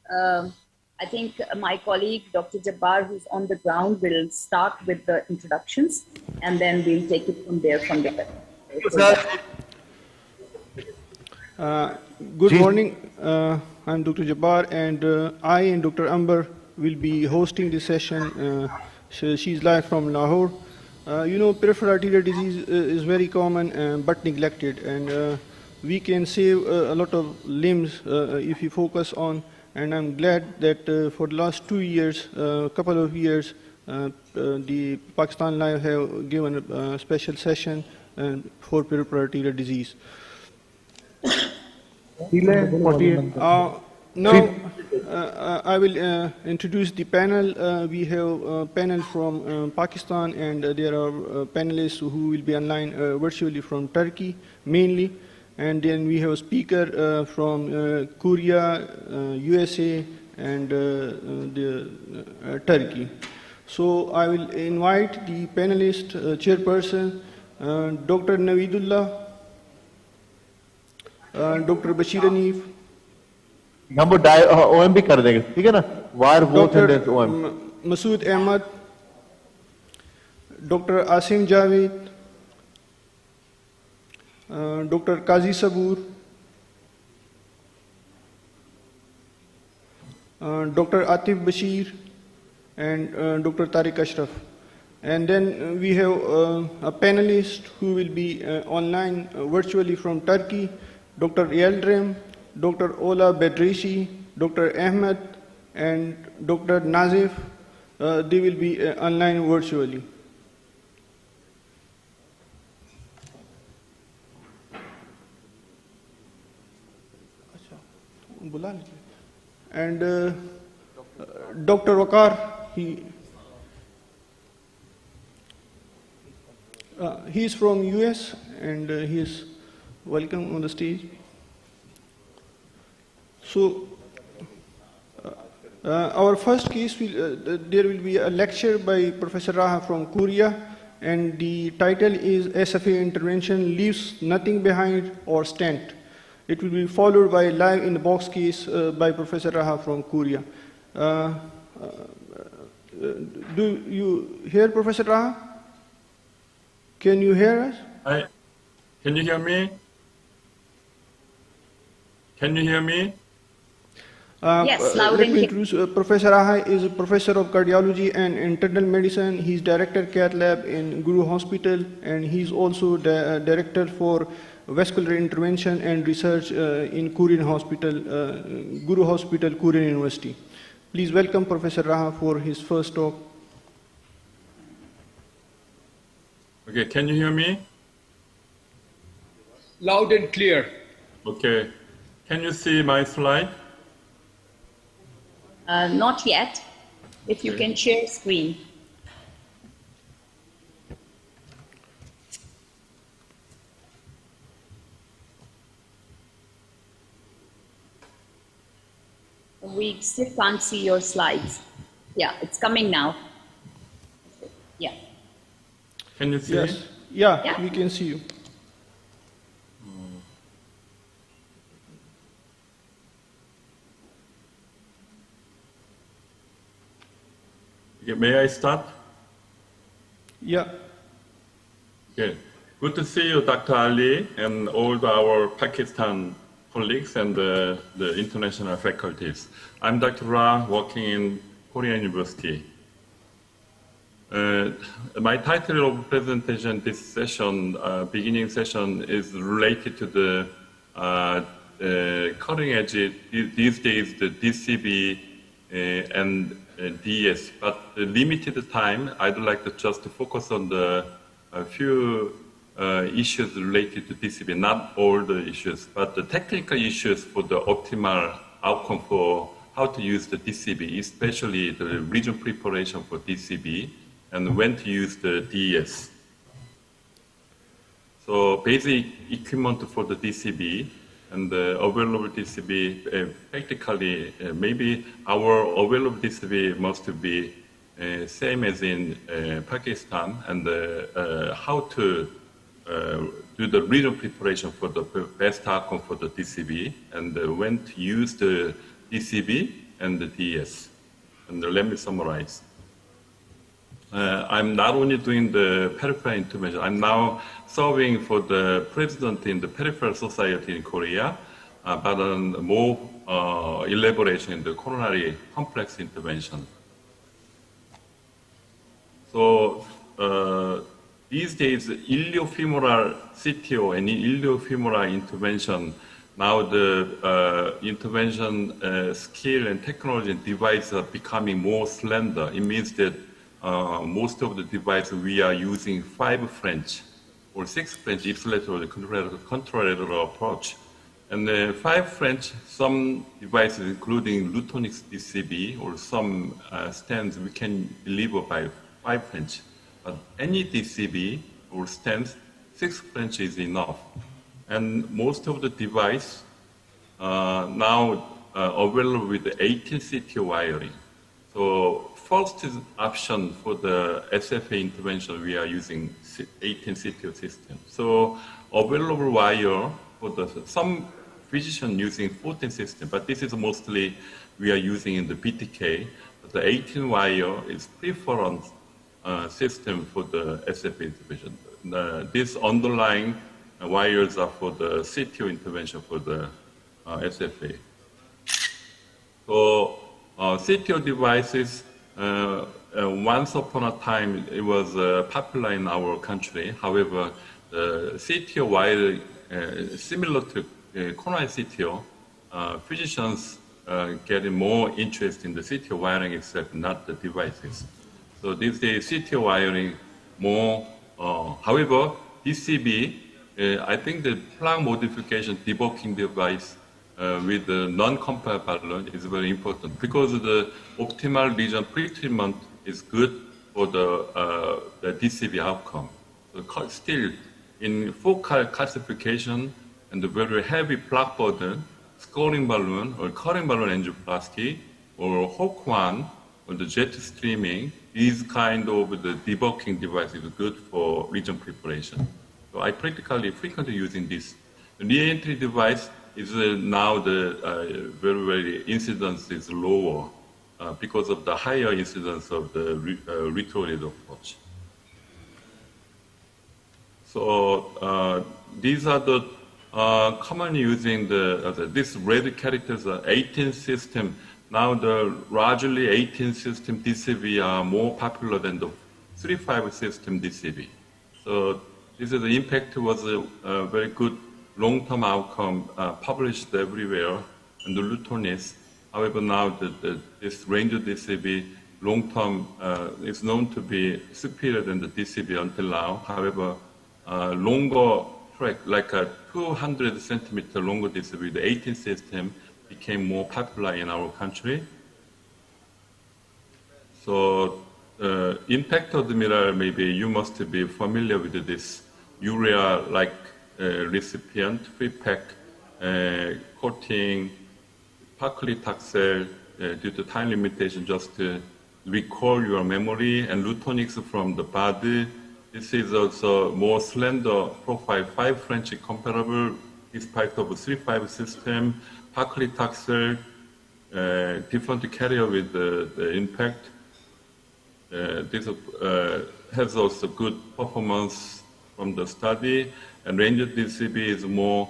I think my colleague, Dr. Jabbar, who's on the ground, will start with the introductions, and then we'll take it from there. Good morning. I'm Dr. Jabbar, and I and Dr. Amber will be hosting this session. She's live from Lahore. You know, peripheral arterial disease is very common but neglected, and we can save a lot of limbs if we focus on. And I'm glad that for the last 2 years, couple of years, the Pakistan Live have given a special session for peripheral arterial disease. Now, I will introduce the panel. We have a panel from Pakistan, and there are panelists who will be online virtually from Turkey mainly. And then we have a speaker from Korea, USA, and Turkey. So I will invite the panelist, chairperson, Dr. Naveedullah, Dr. Bashir Hanif, OMB कर देंगे, ठीक है ना? Wire both and then OM. Masood Ahmad, Dr. Asim Javed, Dr. Qazi Saboor, Dr. Atif Bashir, and Dr. Tariq Ashraf. And then we have a panelist who will be online virtually from Turkey, Dr. Yildirim, Dr. Ola Bedrishi, Dr. Ahmed, and Dr. Nazif. They will be online virtually. And Dr. Waqar, he is from US, and he is welcome on the stage. So, our first case, there will be a lecture by Professor Raha from Korea, and the title is SFA Intervention Leaves Nothing Behind or Stent. It will be followed by a live in the box case by Professor Raha from Korea. Do you hear Professor Raha? Can you hear us? Hi. Can you hear me? Can you hear me? Yes, loud Let me introduce Professor Raha is a professor of cardiology and internal medicine. He's director cath lab in Guru Hospital, and he's also the director for vascular intervention and research in Korean Hospital, Guru Hospital, Korean University. Please welcome Professor Raha for his first talk. Okay, can you hear me? Loud and clear. Okay. Can you see my slide? Not yet. If you can share screen. We still can't see your slides. Yeah, it's coming now. Yeah. Can you see? Yes. Yeah, we can see you. Okay, may I start? Yeah. Okay. Good to see you, Dr. Ali, and all our Pakistan colleagues and the international faculties. I'm Dr. Ra, working in Korean University. My title of presentation this session, beginning session, is related to the cutting edge these days, the DCB and DS. But the limited time, I'd like to just focus on the few issues related to DCB, not all the issues, but the technical issues for the optimal outcome for how to use the DCB, especially the lesion preparation for DCB, and when to use the DS. So basic equipment for the DCB and the available DCB, practically, maybe our available DCB must be same as in Pakistan, and how to do the lesion preparation for the best outcome for the DCB, and when to use the DCB, and the DS. And let me summarize. I'm not only doing the peripheral intervention, I'm now serving for the president in the Peripheral Society in Korea, but on more elaboration in the coronary complex intervention. So these days, iliofemoral CTO and iliofemoral intervention, now the intervention skill and technology and devices are becoming more slender. It means that most of the devices we are using 5 French or 6 French ipsilateral contralateral approach. And the 5 French, some devices including Lutonix DCB or some stents we can deliver by 5 French. But any DCB or stents, 6 French is enough. And most of the device now available with the 18 CTO wiring. So first option for the SFA intervention, we are using 18 CTO system. So available wire for some physician using 14 system, but this is mostly we are using in the BTK. But the 18 wire is preferred system for the SFA intervention. This underlying wires are for the CTO intervention for the SFA. So CTO devices, once upon a time, it was popular in our country. However, the CTO wire, similar to coronary CTO, physicians getting more interest in the CTO wiring except not the devices. So these days, CTO wiring more. However, DCB, I think the plug modification debulking device with the non-compiled balloon is very important because the optimal lesion pre-treatment is good for the DCB outcome. So still, in focal calcification and the very heavy plaque burden, scoring balloon or current balloon angioplasty or HOC1 or the jet streaming, these kind of the debulking device is good for lesion preparation. So I frequently using this. The re-entry device is now the very incidence is lower because of the higher incidence of the retrograde approach. So these are the commonly using this red characters are 18 system. Now the largely 18 system DCB are more popular than the 3.5 system DCB. So this is the impact was a very good long-term outcome published everywhere in the Lutonix. However, now this range of DCB long-term is known to be superior than the DCB until now. However, longer track, like a 200 centimeter longer DCB, the 18 system became more popular in our country. So impact of the mirror, maybe you must be familiar with this urea-like recipient, free-pack coating, paclitaxel due to time limitation, just to recall your memory, and Lutonix from the body. This is also more slender profile, 5 French comparable despite of a 3.5 system, paclitaxel, different carrier with the impact. This has also good performance from the study, and range of DCB is more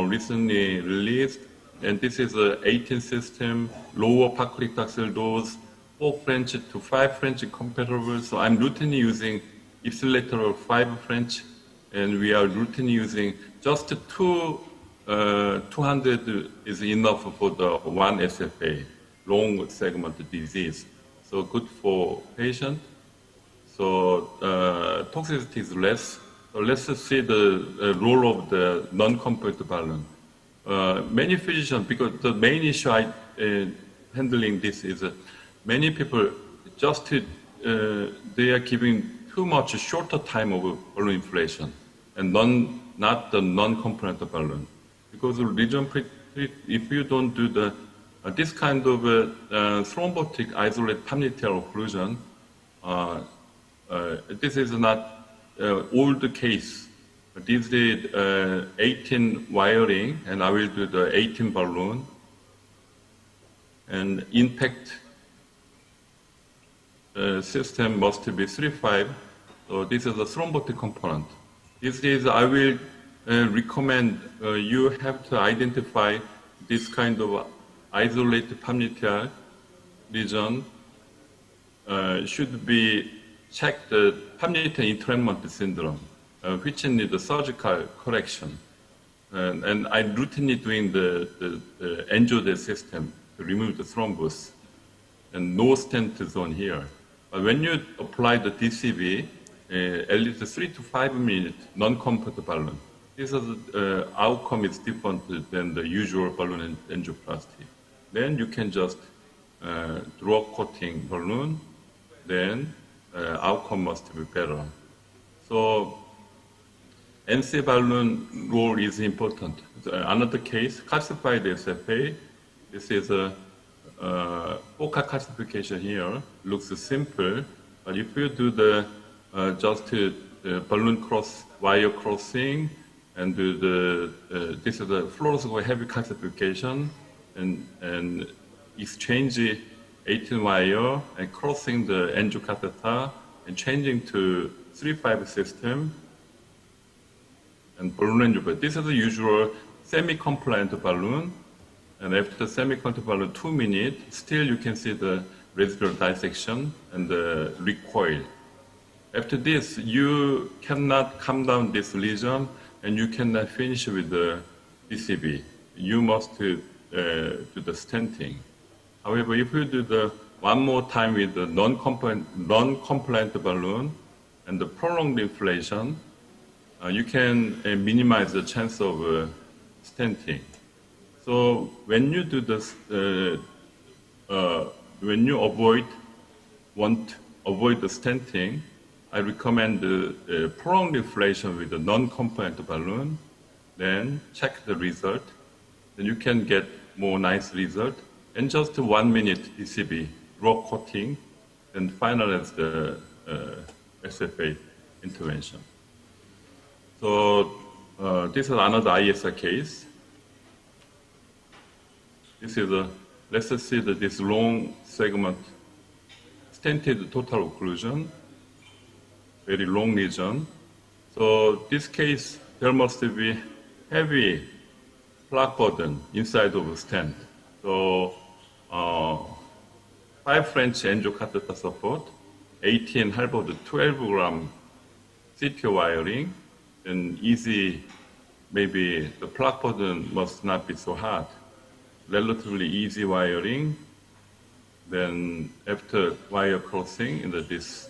recently released. And this is an 18 system, lower paclitaxel dose, 4 French to 5 French comparable. So I'm routinely using ipsilateral 5 French, and we are routinely using just 200 is enough for the 1 SFA, long segment disease. So good for patient. So toxicity is less. So let's see the role of the non-compiled balloon. Many physicians, because the main issue I handling this is many people just they are giving too much shorter time of balloon inflation and not the non-component balloon. Because of lesion if you don't do the this kind of thrombotic isolate pamnitial occlusion, this is not old case. This is 18 wiring, and I will do the 18 balloon. and intact system must be 3-5. So this is a thrombotic component. These days I will recommend you have to identify this kind of isolated palmitial lesion should be checked the palmitial entrapment syndrome, which needs surgical correction. And I routinely doing the angio system to remove the thrombus, and no stent zone here. But when you apply the DCB, at least 3 to 5 minutes non-compiled balloon, this is, outcome is different than the usual balloon angioplasty. Then you can just draw coating balloon, then outcome must be better. So NC balloon role is important. Another case, calcified SFA. This is a focal calcification here. Looks simple, but if you do the just balloon cross, wire crossing, and do the this is a fluoroscopic heavy calcification, and exchange 18 wire and crossing the angio catheter and changing to 3-5 system. And balloon angioplasty. This is the usual semi-compliant balloon. And after the semi-compliant balloon, 2 minutes, still you can see the residual dissection and the recoil. After this, you cannot calm down this lesion and you cannot finish with the DCB. You must do the stenting. However, if you do the one more time with the non-compliant balloon and the prolonged inflation, you can minimize the chance of stenting. So when you do this, when you want to avoid the stenting, I recommend the prolonged inflation with the non-compliant balloon. Then check the result. Then you can get more nice result. And just 1 minute DCB raw coating, and finalize the SFA intervention. So this is another ISR case. This is let's see this long segment, stented total occlusion, very long lesion. So this case, there must be heavy plaque burden inside of a stent. So 5 French angio catheter support, 18 halberd 12 gram CT wiring, and easy, maybe the plaque burden must not be so hard. Relatively easy wiring. Then after wire crossing in this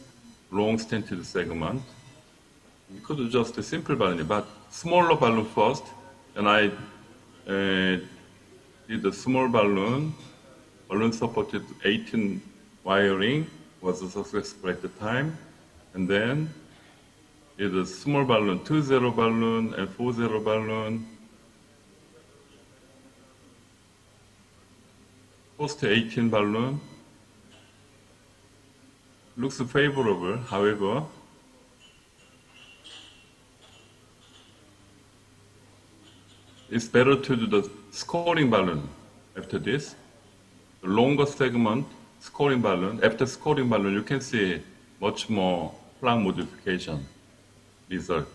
long stented segment, we could do just a simple balloon, but smaller balloon first. And I did a small balloon supported 18 wiring, was successful at the time. And then did a small balloon, 2-0 balloon and 4-0 balloon. Post 18 balloon. Looks favorable, however, it's better to do the scoring balloon after this. The longer segment, scoring balloon. After scoring balloon, you can see much more plaque modification result.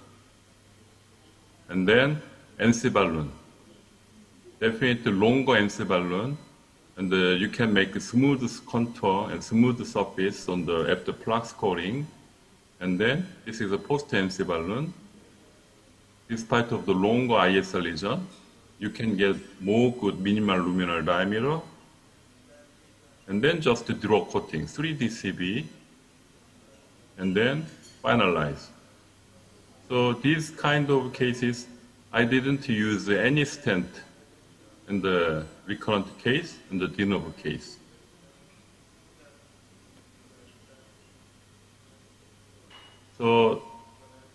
And then NC balloon. Definitely longer NC balloon. And you can make a smooth contour and smooth surface on the after plaque scoring. And then this is a post-NC balloon. Despite of the longer ISR lesion, you can get more good minimal luminal diameter. And then just draw coating, 3 DCB, and then finalize. So these kind of cases, I didn't use any stent in the recurrent case and the de novo case. So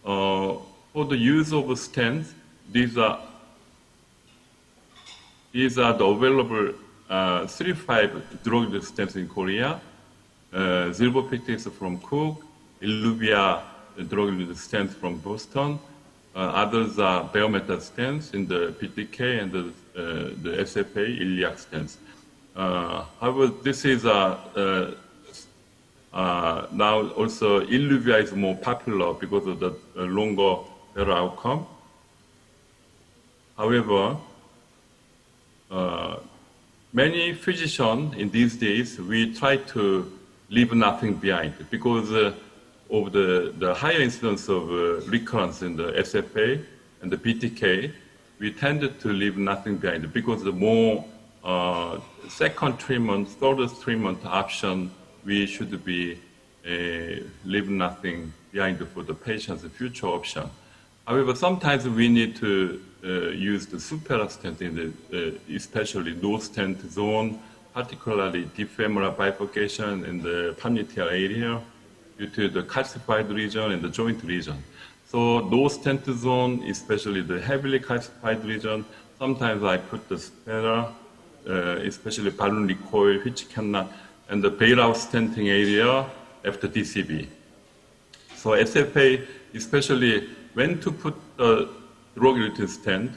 for the use of stents, these are the available 3-5 drug stents in Korea. Zilbopictix from Cook, Illuvia drug stents from Boston. Others are bare metal stents in the PTK and the SFA iliac stents. However, this is now also Illuvia is more popular because of the longer, better outcome. However, many physicians in these days, we try to leave nothing behind because of the higher incidence of recurrence in the SFA and the BTK. We tended to leave nothing behind because the more second treatment, third treatment option, we should be leave nothing behind for the patient's future option. However, sometimes we need to use the Superstent in the especially no stent zone, particularly deep femoral bifurcation in the palmitial area due to the calcified region and the joint region. So no stent zone, especially the heavily calcified region, sometimes I put the spera, especially balloon recoil, which cannot, and the bailout stenting area after DCB. So SFA, especially when to put the drug-eluting stent,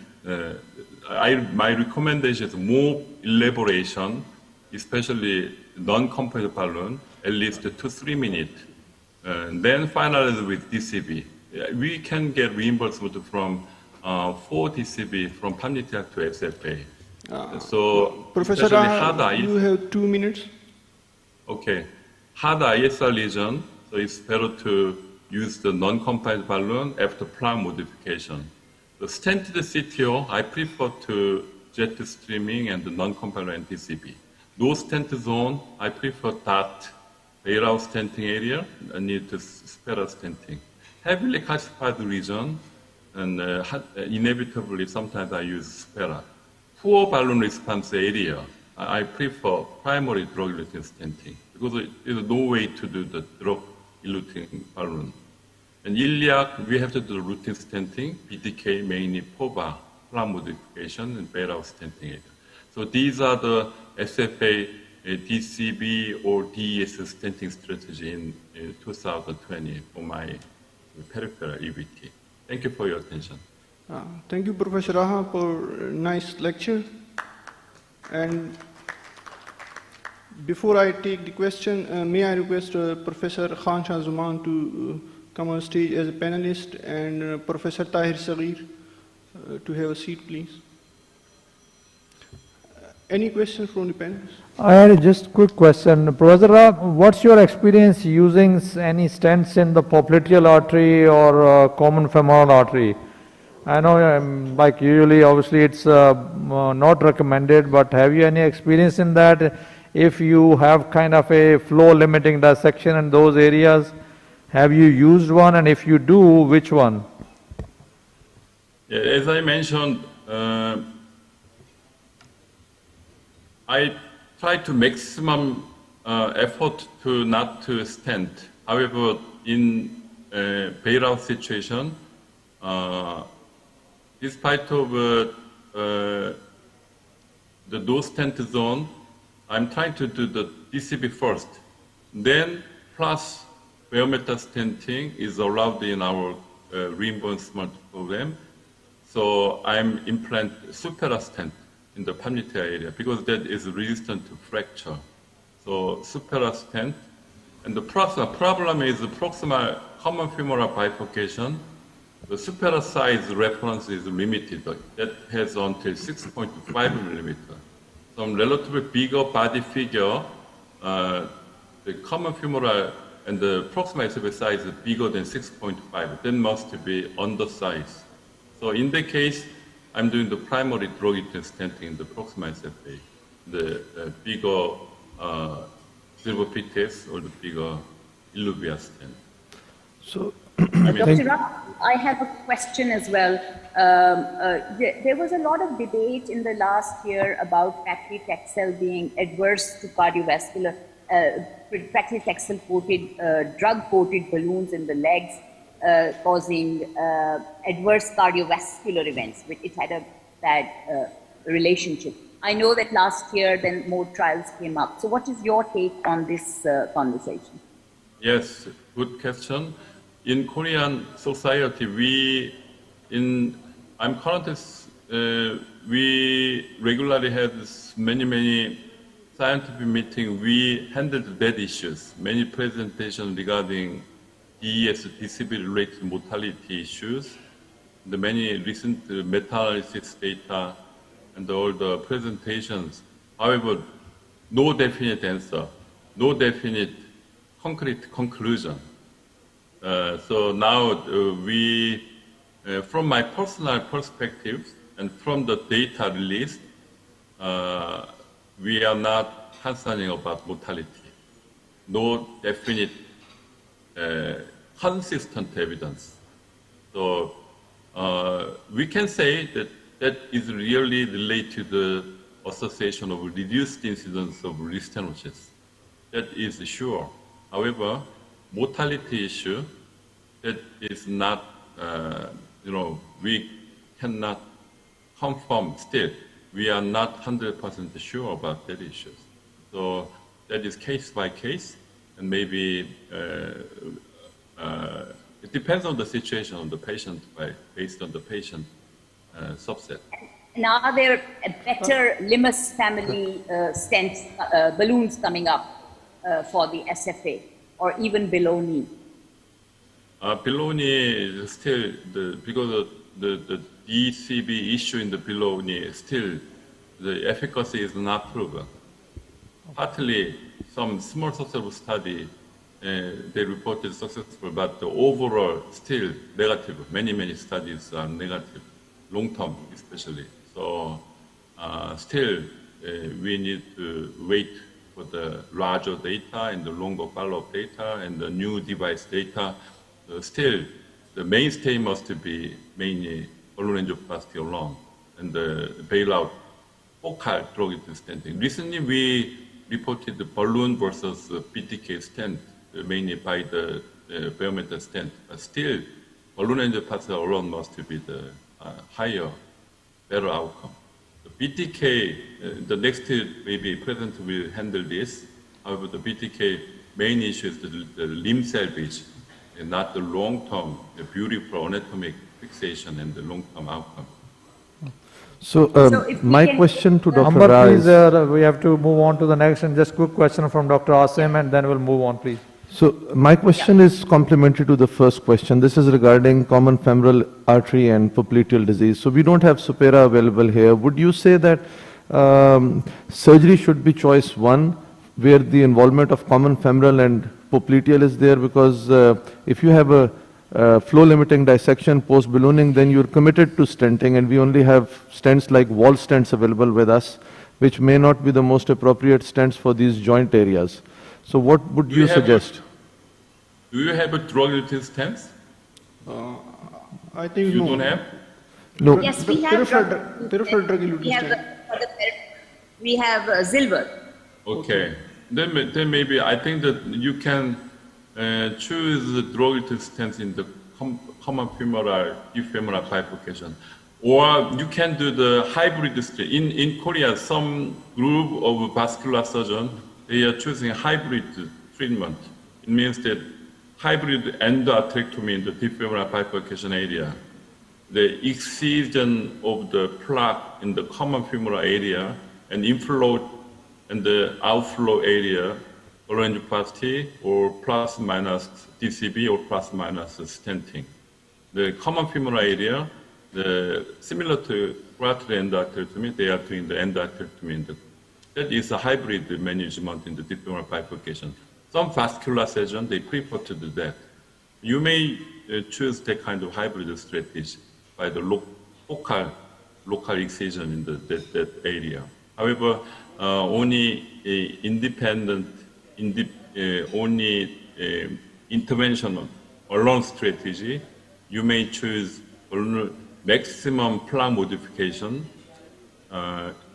my recommendation is more elaboration, especially non-compiled balloon, at least 2-3 minutes. Then finalize with DCB. We can get reimbursement from 4 DCB from palmitial to SFA. So Professor, you have 2 minutes. Okay. Hard ISR lesion, so it's better to use the non-compiled balloon after plan modification. The stented CTO, I prefer to jet streaming and the non-compiled and DCB. No stent zone, I prefer that bailout stenting area. I need to spera stenting. Heavily calcified region, and inevitably sometimes I use spera. Poor balloon response area, I prefer primary drug-eluting stenting because there's no way to do the drug-eluting balloon. And iliac, we have to do routine stenting, BDK mainly POVA, plan modification, and bailout stenting area. So these are the SFA, DCB, or DES stenting strategy in 2020 for my peripheral EVT. Thank you for your attention. Thank you, Professor Raha, for a nice lecture. And before I take the question, may I request Professor Khan Shah Zuman to come on stage as a panelist, and Professor Tahir Saghir to have a seat, please. Any questions from the panelists? I had a just quick question. Professor Rao, what's your experience using any stents in the popliteal artery or common femoral artery? I know like usually obviously it's not recommended, but have you any experience in that? If you have kind of a flow limiting dissection in those areas, have you used one, and if you do, which one? Yeah, as I mentioned, I try to maximum effort to not to stent. However, in bailout situation, despite of the no stent zone, I'm trying to do the DCB first. Then plus bare metal stenting is allowed in our reimbursement program. So I'm implant Superstent in the palmitial area because that is resistant to fracture. So Superstent, and the problem is the proximal common femoral bifurcation. The supera size reference is limited. That has until 6.5 millimeter. Some relatively bigger body figure, the common femoral and the proximal SFA size is bigger than 6.5. Then must be undersized. So in the case, I'm doing the primary drug-eluting stenting in the proximal SFA, the bigger silver PTS or the bigger Illuvia stent. So, Dr. Rao, I have a question as well. There was a lot of debate in the last year about paclitaxel being adverse to cardiovascular, paclitaxel-coated, drug-coated balloons in the legs, causing adverse cardiovascular events. It had a bad relationship. I know that last year then more trials came up. So what is your take on this conversation? Yes, good question. In Korean society, I'm currently, we regularly have many scientific meeting, we handled that issues. Many presentations regarding DES, DCB-related mortality issues, the many recent meta-analysis data, and all the presentations. However, no definite answer, no definite concrete conclusion. So now we, from my personal perspective and from the data released, we are not concerning about mortality. No definite consistent evidence. So we can say that that is really related to the association of reduced incidence of restenosis. That is sure. However, mortality issue, that is not, we cannot confirm still. We are not 100% sure about that issue. So that is case by case, and maybe it depends on the situation of the patient, based on the patient subset. And are there better Limus family stents, balloons coming up for the SFA, or even below knee? Below knee is still, because of the DCB issue in the below knee, still the efficacy is not proven. Partly, some small subset of study, they reported successful, but the overall still negative. Many studies are negative, long term especially. So still, we need to wait for the larger data and the longer follow-up data and the new device data. Still, the mainstay must be mainly balloon angioplasty alone and the bailout focal drug-induced stenting. Recently, we reported the balloon versus BTK stent, mainly by the bare metal stent. But still, balloon angioplasty alone must be the higher, better outcome. The BTK, the next maybe present will handle this. However, the BTK main issue is the limb salvage, and not the long-term, the beautiful anatomic fixation and the long-term outcome. So, my question to Dr. Amber, Rao please, is, we have to move on to the next, and just quick question from Dr. Asim, and then we'll move on, please. so my question is complementary to the first question. This is regarding common femoral artery and popliteal disease. So we don't have Supera available here. Would you say that surgery should be choice one, where the involvement of common femoral and popliteal is there? Because if you have a flow-limiting dissection post-ballooning, then you're committed to stenting, and we only have stents like wall stents available with us, which may not be the most appropriate stents for these joint areas. So what would you suggest? Do you have a drug-induced stents? I think You no. don't have? No. Yes, we have peripheral drug-eluting stent. We have silver. Okay. Then maybe I think that you can choose the drug-induced stents in the common femoral, deep femoral bifurcation. Or you can do the hybrid stent. In Korea, some group of vascular surgeons, they are choosing hybrid treatment. It means that hybrid endoarterectomy in the deep femoral bifurcation area. The excision of the plaque in the common femoral area and inflow and the outflow area, angioplasty or plus minus DCB or plus minus stenting. The common femoral area, similar to arterial endoarterectomy, they are doing the endoarterectomy. That is a hybrid management in the deep femoral bifurcation. Some vascular surgeons, they prefer to do that. You may choose that kind of hybrid strategy by the local excision in that area. However, only intervention alone strategy, you may choose maximum plaque modification.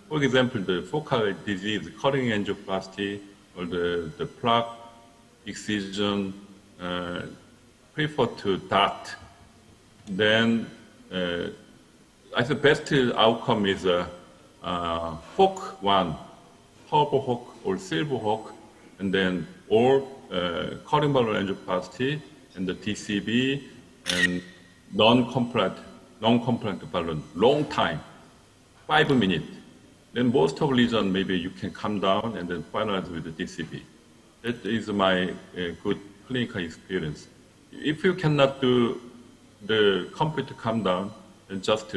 For example, the focal disease, cutting angioplasty, or the plaque excision, prefer to dot. Then, I think best outcome is hook one, purple hook or silver hook, and then or cutting balloon angioplasty and the TCB and non-compliant balloon, long time, 5 minutes. then most of lesion, maybe you can come down and then finalize with the DCB. That is my good clinical experience. If you cannot do the complete come down, then just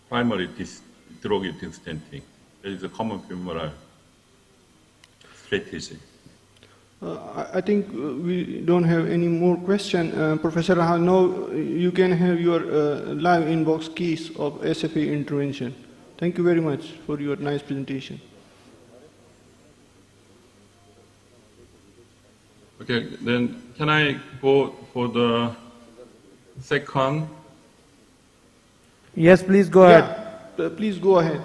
primary drug using stenting. That is a common femoral strategy. I think we don't have any more questions. Professor Rahal, now you can have your live inbox case of SFA intervention. Thank you very much for your nice presentation. Okay, then can I go for the second? Yes, please go ahead. Yeah, please go ahead.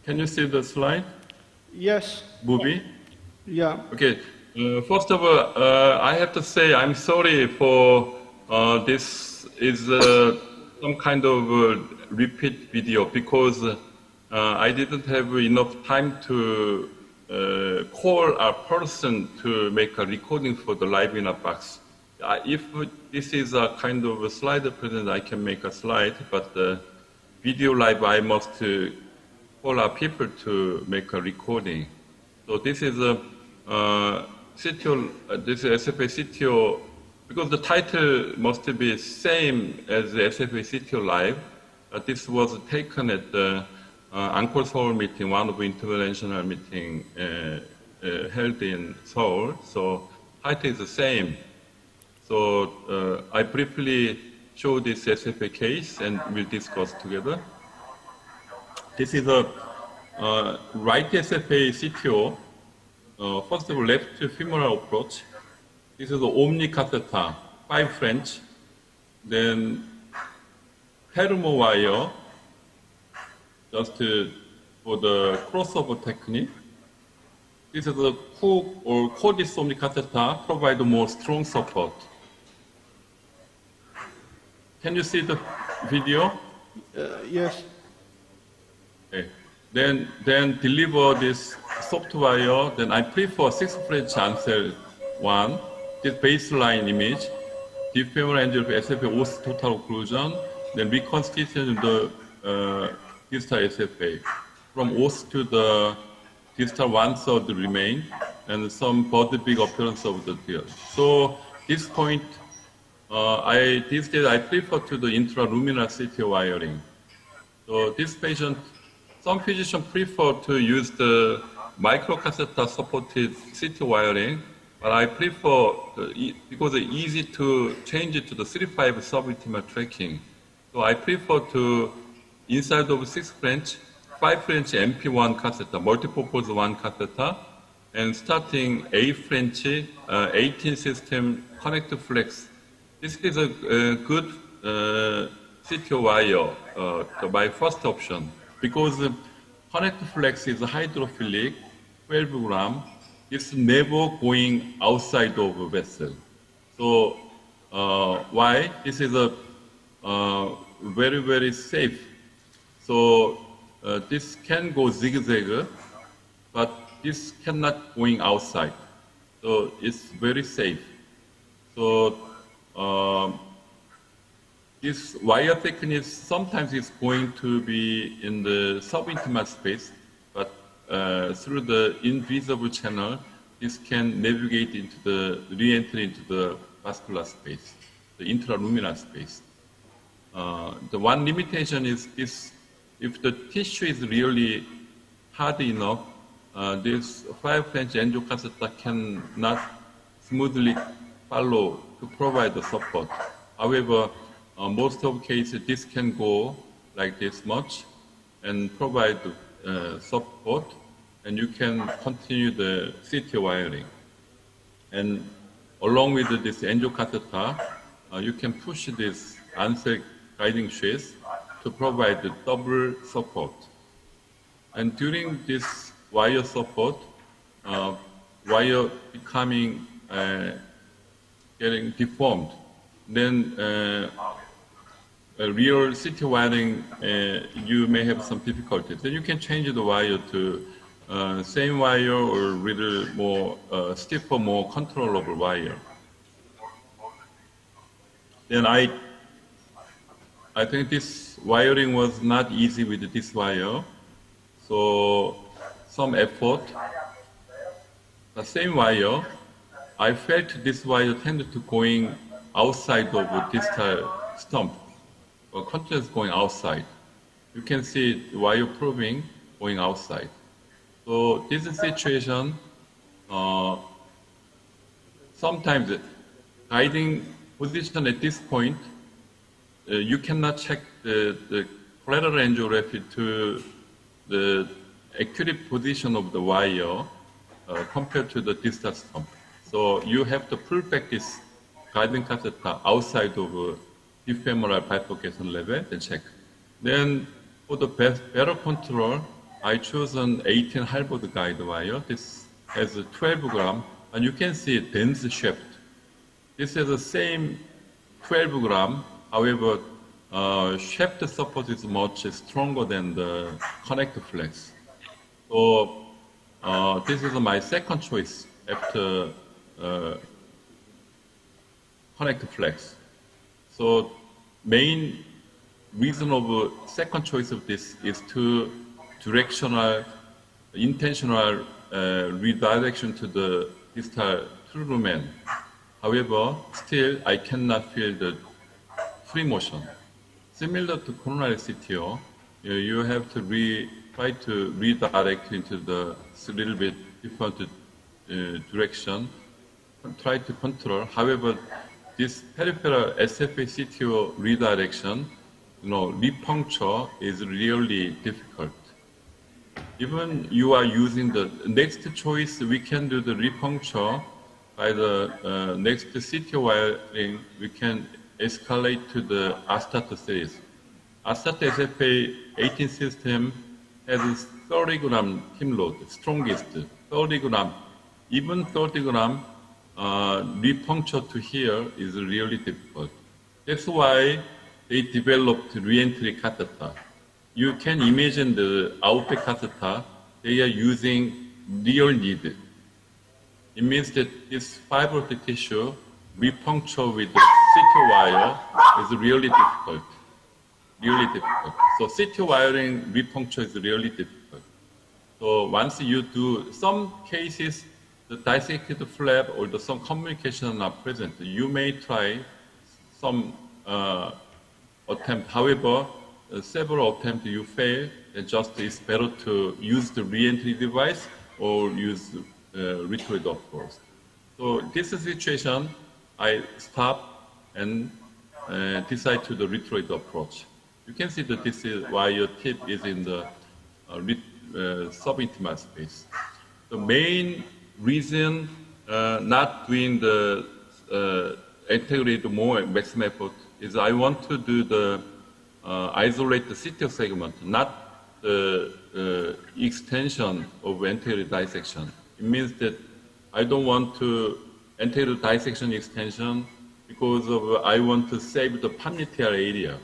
Can you see the slide? Yes. Movie? Yeah. Okay. First of all, I have to say I'm sorry for this is some kind of repeat video because I didn't have enough time to call a person to make a recording for the live in a box. If this is a kind of a slide present, I can make a slide, but the video live I must call our people to make a recording. So this is a CTO, this is SFA CTO, because the title must be same as the SFA CTO live. This was taken at the Angkor Seoul meeting, one of the interventional meeting held in Seoul. So title is the same. So I briefly show this SFA case and we'll discuss together. This is a right SFA CTO. First of all, left femoral approach. This is the Omni catheter, 5 French. Then Peripheral wire, just for the crossover technique. This is a hook or cordis Omni catheter, provide more strong support. Can you see the video? Yes. Okay. Then deliver this soft wire. Then I prefer 6 French answer 1. This baseline image. Deep femoral angle of SFA os total occlusion. Then reconstitution of the distal SFA. From os to the distal 1/3 remain, and some body big appearance of the tear. So this point, these days I prefer to the intraluminal CT wiring. So this patient, some physicians prefer to use the microcatheter supported CT wiring, but I prefer, because it's easy to change it to the 3/5 subintimal tracking. So I prefer to, inside of 6 French, 5 French MP1 catheter, multipurpose 1 catheter, and starting 8 French, 18 system connect flex. This is a good CTO wire, my first option, because connect flex is hydrophilic, 12 gram. It's never going outside of a vessel. So why? This is a very, very safe. So this can go zigzag, but this cannot going outside. So it's very safe. So this wire technique sometimes is going to be in the subintimal space, but through the invisible channel, this can navigate into the re-entry into the vascular space, the intraluminal space. The one limitation is this: if the tissue is really hard enough, this 5 French angiocatheter cannot smoothly follow to provide the support. However, most of cases, this can go like this much and provide support, and you can continue the CT wiring. And along with this angiocatheter, you can push this ANSEC guiding sheath to provide the double support. And during this wire support, wire becoming, getting deformed, then real CT wiring, you may have some difficulties. Then you can change the wire to same wire or little more stiffer, more controllable wire. Then I think this wiring was not easy with this wire, so some effort. The same wire, I felt this wire tended to going outside of distal stump, or continuous going outside. You can see the wire probing going outside. So this situation, sometimes guiding position at this point, you cannot check the collateral angiography to the accurate position of the wire compared to the distal stump. So you have to pull back this guiding catheter outside of deep femoral bifurcation level and check. Then for the better control, I chose an 18 halberd guide wire. This has a 12 gram, and you can see a dense shaft. This is the same 12 gram, however, shaft support is much stronger than the connector flex. So this is my second choice after connector flex. So main reason of second choice of this is to directional, intentional redirection to the distal true lumen. However, still I cannot feel the free motion. Similar to coronary CTO, you have to try to redirect into the little bit different direction, try to control. However, this peripheral SFA CTO redirection, repuncture is really difficult. Even you are using the next choice, we can do the repuncture by the next CTO wiring, we can escalate to the Astata series. Astata SFA 18 system has 30 gram team load, strongest, 30 gram. Even 30 gram repuncture to here is really difficult. That's why they developed re-entry catheter. You can imagine the outback catheter, they are using real needle. It means that this fiber of the tissue repuncture with the CT wire is really difficult. Really difficult. So CT wiring repuncture is really difficult. So once you do, some cases, the dissected flap or some communication are present. You may try some attempt. However, several attempts you fail, and just it's better to use the re-entry device or use retroid approach. So this is the situation, I stop and decide to the retroid approach. You can see that this is why your tip is in the subintimal space. The main reason not doing the integrate more maximum effort is I want to do the isolate the CTO segment, not the extension of anterior dissection. It means that I don't want to anterior dissection extension because of I want to save the pannital area,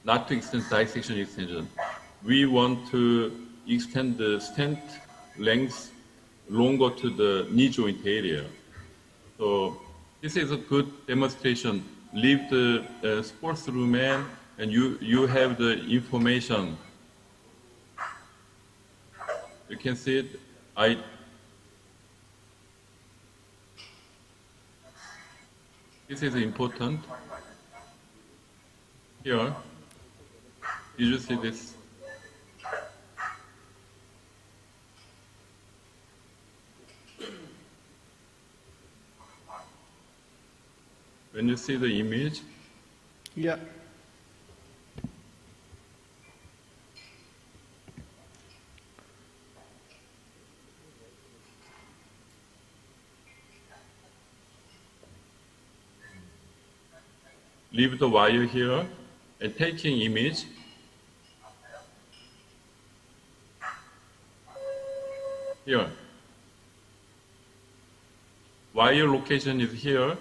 not to extend dissection extension. We want to extend the stent length longer to the knee joint area. So this is a good demonstration. Leave the sports lumen and you have the information. You can see it. This is important. Here, did you see this? When you see the image? Yeah. Leave the wire here and taking image. Here. Wire location is here.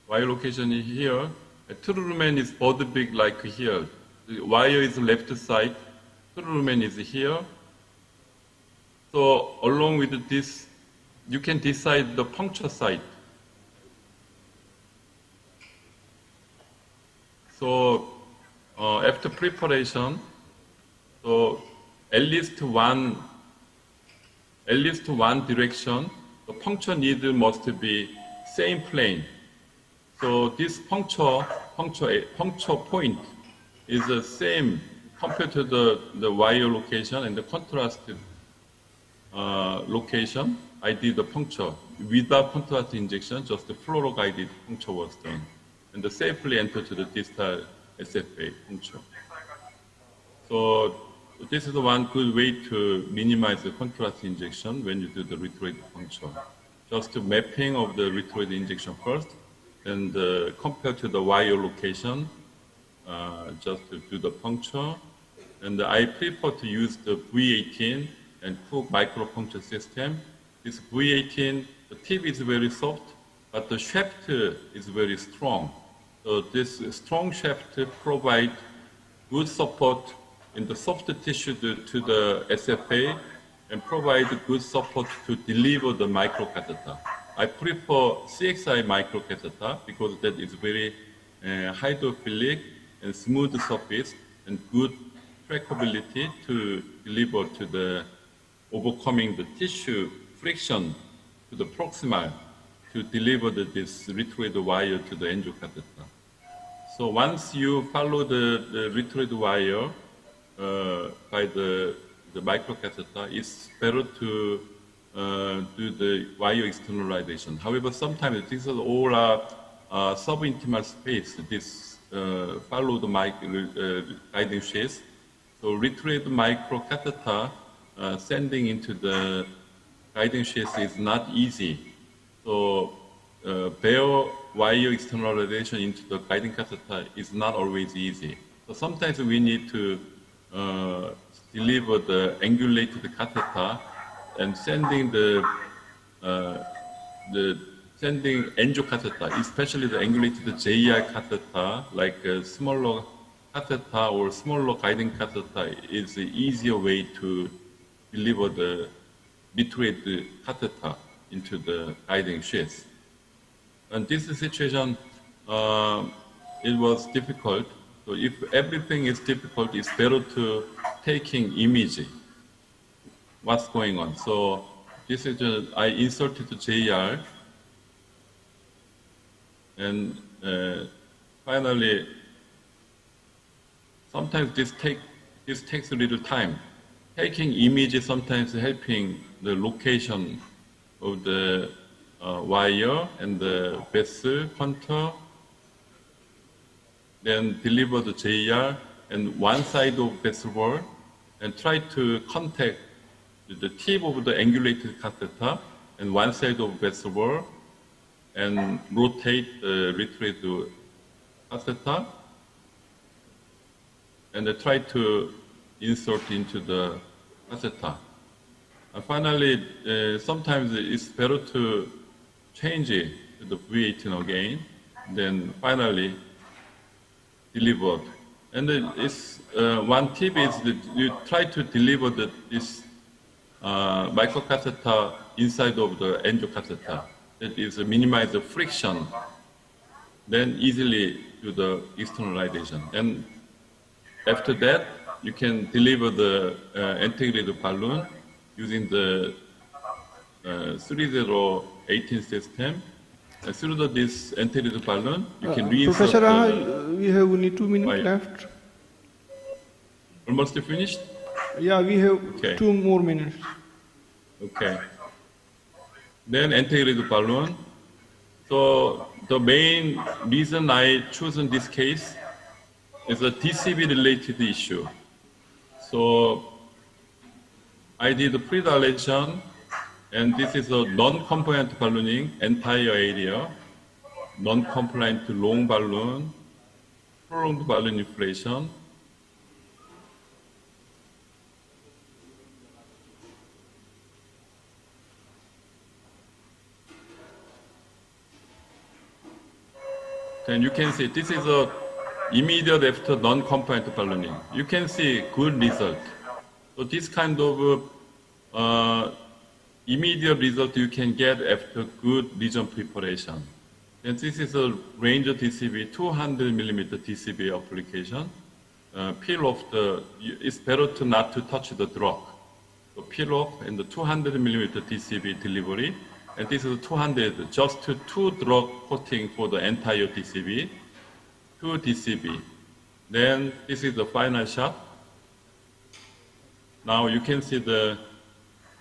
Wire location is here. A true lumen is both big like here. The wire is left side. True lumen is here. So along with this, you can decide the puncture site. So after preparation, so at least one direction, the puncture needle must be same plane. So this puncture point is the same compared to the wire location and the contrasted location. I did the puncture without contrast injection, just the fluoro-guided puncture was done, and the safely entered to the distal SFA puncture. So this is one good way to minimize the contrast injection when you do the retroid puncture. Just the mapping of the retroid injection first, and compared to the wire location, just to do the puncture. And I prefer to use the V18 and Cook micropuncture system. This V18, the tip is very soft, but the shaft is very strong. So this strong shaft provides good support in the soft tissue to the SFA and provide good support to deliver the microcatheter. I prefer CXI microcatheter because that is very hydrophilic and smooth surface and good trackability to deliver to the overcoming the tissue friction to the proximal to deliver this retroid wire to the angiocatheter. So once you follow the retroid wire by the microcatheter, it's better to do the wire externalization. However, sometimes this is all subintimal space. This follow the guiding sheath. So retroid microcatheter sending into the guiding sheath is not easy. So bare wire externalization into the guiding catheter is not always easy. So sometimes we need to deliver the angulated catheter and sending sending angiocatheter, especially the angulated JI catheter, like a smaller catheter or smaller guiding catheter, is the easier way to deliver the retroid catheter into the guiding sheath. And this situation, it was difficult. So if everything is difficult, it's better to taking image, what's going on. So this is I inserted the JR, and finally, sometimes this takes a little time. Taking image sometimes helping the location of the wire and the vessel contour. Then deliver the JR and one side of vessel wall and try to contact the tip of the angulated catheter and one side of vessel wall and rotate the retroid catheter and try to insert into the catheter. And finally, sometimes it's better to change it to the V18 again, then finally delivered. And it's, one tip is that you try to deliver this microcatheter inside of the angiocatheter. That is minimize the friction, then easily do the externalization. And after that, you can deliver the integrated balloon using the 3018 system. Through this integrated balloon, you can reinsert. Professor, we have only 2 minutes left. Almost finished? Yeah, we have 2 more minutes. Okay. Then integrated balloon. So the main reason I chosen this case is a DCB related issue. So I did the pre-dilation, and this is a non-compliant ballooning, entire area, non-compliant long balloon, prolonged balloon inflation. Then you can see this is a immediate after non-compliant ballooning. You can see good result. So this kind of immediate result you can get after good lesion preparation. And this is a range of DCB, 200 millimeter DCB application. Peel off it's better to not to touch the drug. So peel off and the 200 millimeter DCB delivery. And this is 200, just two drug coating for the entire DCB, 2 DCB. Then this is the final shot. Now you can see the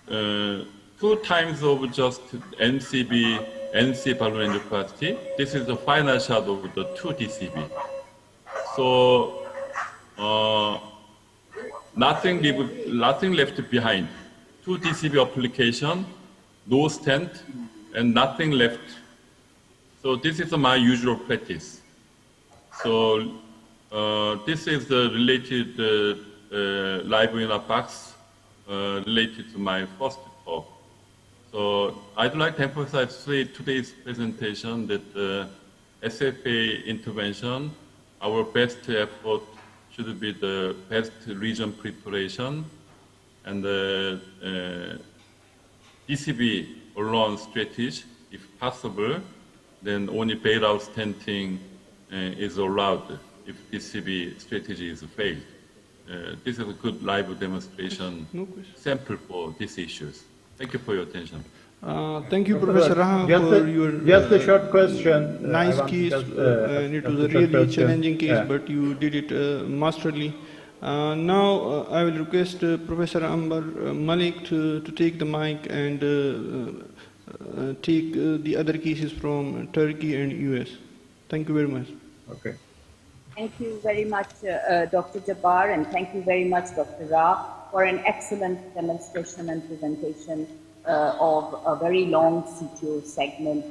2 times of just NC balloon angioplasty. This is the final shot of the 2 DCB. So nothing left behind. 2 DCB application, no stent, and nothing left. So this is my usual practice. So this is the related live in a box related to my first talk. So I'd like to emphasize today's presentation that SFA intervention, our best effort should be the best lesion preparation, and the DCB alone strategy, if possible, then only bailout stenting is allowed if DCB strategy is failed. This is a good live demonstration sample for these issues. Thank you for your attention. Thank you, Professor Raha, for your just a short question. nice case. And it was a really challenging case, but you did it masterly. Now I will request Professor Amber Malik to take the mic and take the other cases from Turkey and US. Thank you very much. Okay. Thank you very much, Dr. Jabbar, and thank you very much, Dr. Ra, for an excellent demonstration and presentation of a very long CTO segment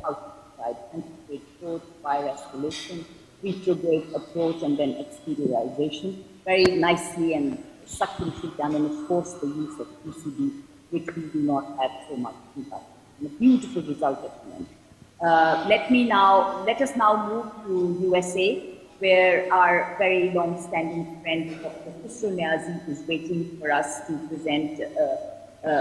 outside anticipate growth, wire escalation, retrograde approach, and then exteriorization. Very nicely and succinctly done, and of course the use of PCB, which we do not have so much impact. And a beautiful result at the end. Let us now move to USA, where our very long-standing friend, Dr. Khusro Niazi, is waiting for us to present a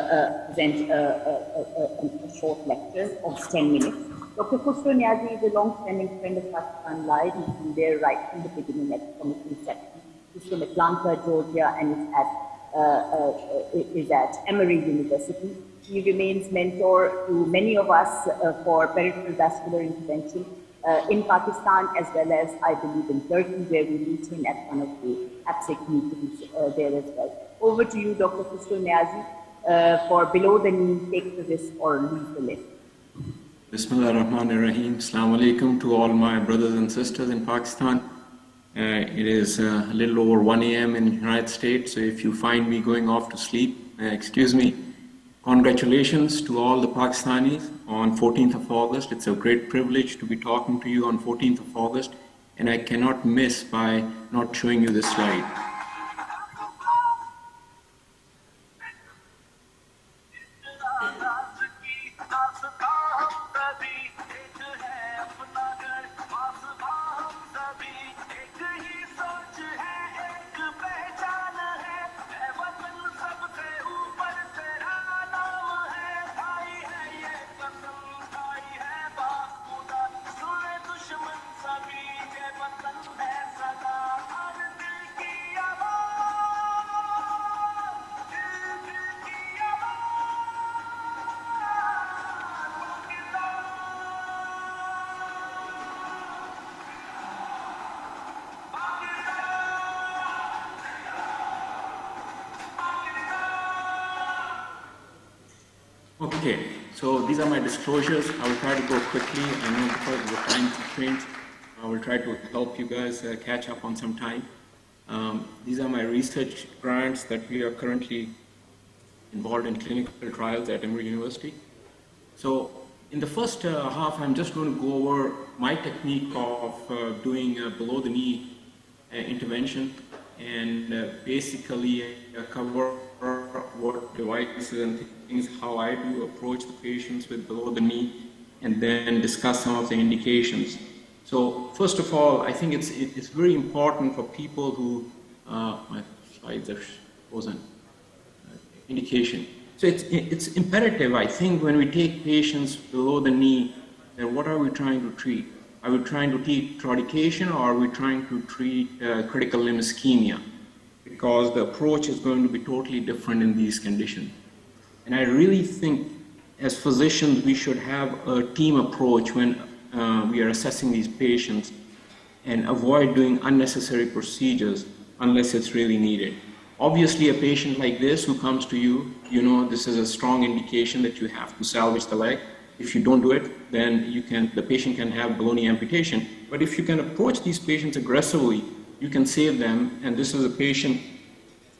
short lecture of 10 minutes. Dr. Khusro Niazi is a long-standing friend of Pakistan Live. He's been there right from the beginning at the committee section. He's from Atlanta, Georgia, and is at Emory University. He remains mentor to many of us for peripheral vascular intervention in Pakistan, as well as, I believe, in Turkey, where we meet him at one of the APSEC meetings there as well. Over to you, Dr. Khusro Niazi, for below the knee, take the risk or leave the lift. Bismillah ar-Rahman ar-Rahim. Assalamu alaikum to all my brothers and sisters in Pakistan. It is a little over 1 a.m. in the United States, so if you find me going off to sleep, excuse me. Congratulations to all the Pakistanis on 14th of August. It's a great privilege to be talking to you on 14th of August, and I cannot miss by not showing you this slide. Okay, so these are my disclosures. I will try to go quickly. I know because of the time constraints, I will try to help you guys catch up on some time. These are my research grants that we are currently involved in clinical trials at Emory University. So in the first half, I'm just going to go over my technique of doing below the knee intervention and basically cover what devices and things, how I do approach the patients with below the knee, and then discuss some of the indications. So first of all, I think it's very important for people who, my slides are frozen, indication. So it's imperative, I think, when we take patients below the knee, then what are we trying to treat? Are we trying to treat claudication, or are we trying to treat critical limb ischemia? Because the approach is going to be totally different in these conditions. And I really think as physicians, we should have a team approach when we are assessing these patients and avoid doing unnecessary procedures unless it's really needed. Obviously, a patient like this who comes to you, you know, this is a strong indication that you have to salvage the leg. If you don't do it, then the patient can have baloney amputation. But if you can approach these patients aggressively, you can save them. And this is a patient,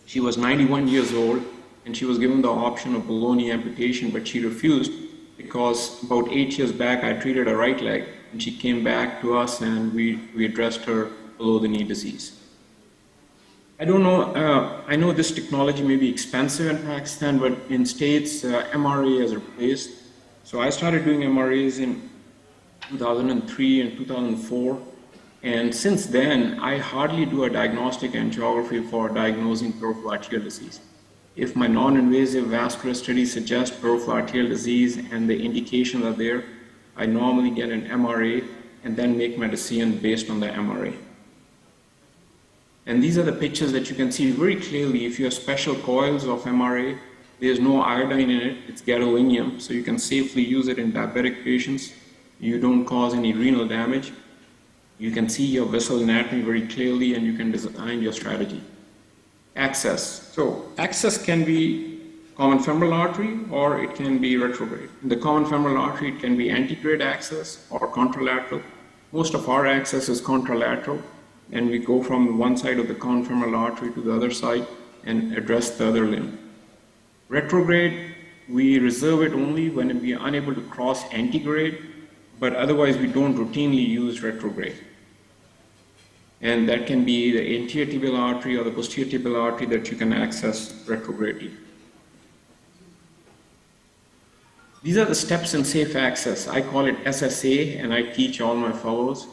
she was 91 years old, and she was given the option of baloney amputation, but she refused because about 8 years back, I treated her right leg, and she came back to us, and we addressed her below the knee disease. I don't know, I know this technology may be expensive in Pakistan, but in States, MRA has replaced. So I started doing MRAs in 2003 and 2004. And since then, I hardly do a diagnostic angiography for diagnosing peripheral arterial disease. If my non-invasive vascular study suggests peripheral arterial disease and the indications are there, I normally get an MRA and then make my decision based on the MRA. And these are the pictures that you can see very clearly. If you have special coils of MRA, there's no iodine in it, it's gadolinium, so you can safely use it in diabetic patients. You don't cause any renal damage. You can see your vessel anatomy very clearly, and you can design your strategy. Access. So access can be common femoral artery, or it can be retrograde. In the common femoral artery, it can be antegrade access or contralateral. Most of our access is contralateral, and we go from one side of the common femoral artery to the other side and address the other limb. Retrograde, we reserve it only when we are unable to cross antegrade, but otherwise we don't routinely use retrograde. And that can be the anterior tibial artery or the posterior tibial artery that you can access retrogradely. These are the steps in safe access. I call it SSA, and I teach all my fellows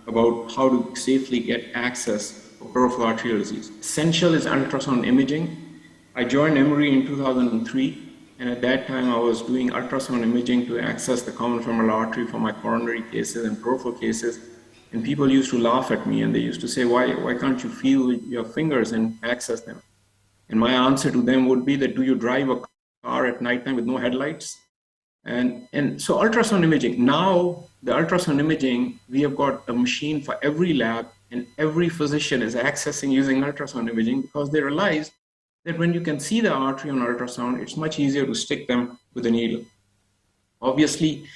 about how to safely get access for peripheral arterial disease. Essential is ultrasound imaging. I joined Emory in 2003, and at that time I was doing ultrasound imaging to access the common femoral artery for my coronary cases and peripheral cases. And people used to laugh at me, and they used to say, why can't you feel with your fingers and access them? And my answer to them would be that, do you drive a car at nighttime with no headlights? And so ultrasound imaging, now the ultrasound imaging, we have got a machine for every lab, and every physician is accessing using ultrasound imaging because they realize that when you can see the artery on ultrasound, it's much easier to stick them with a needle. Obviously,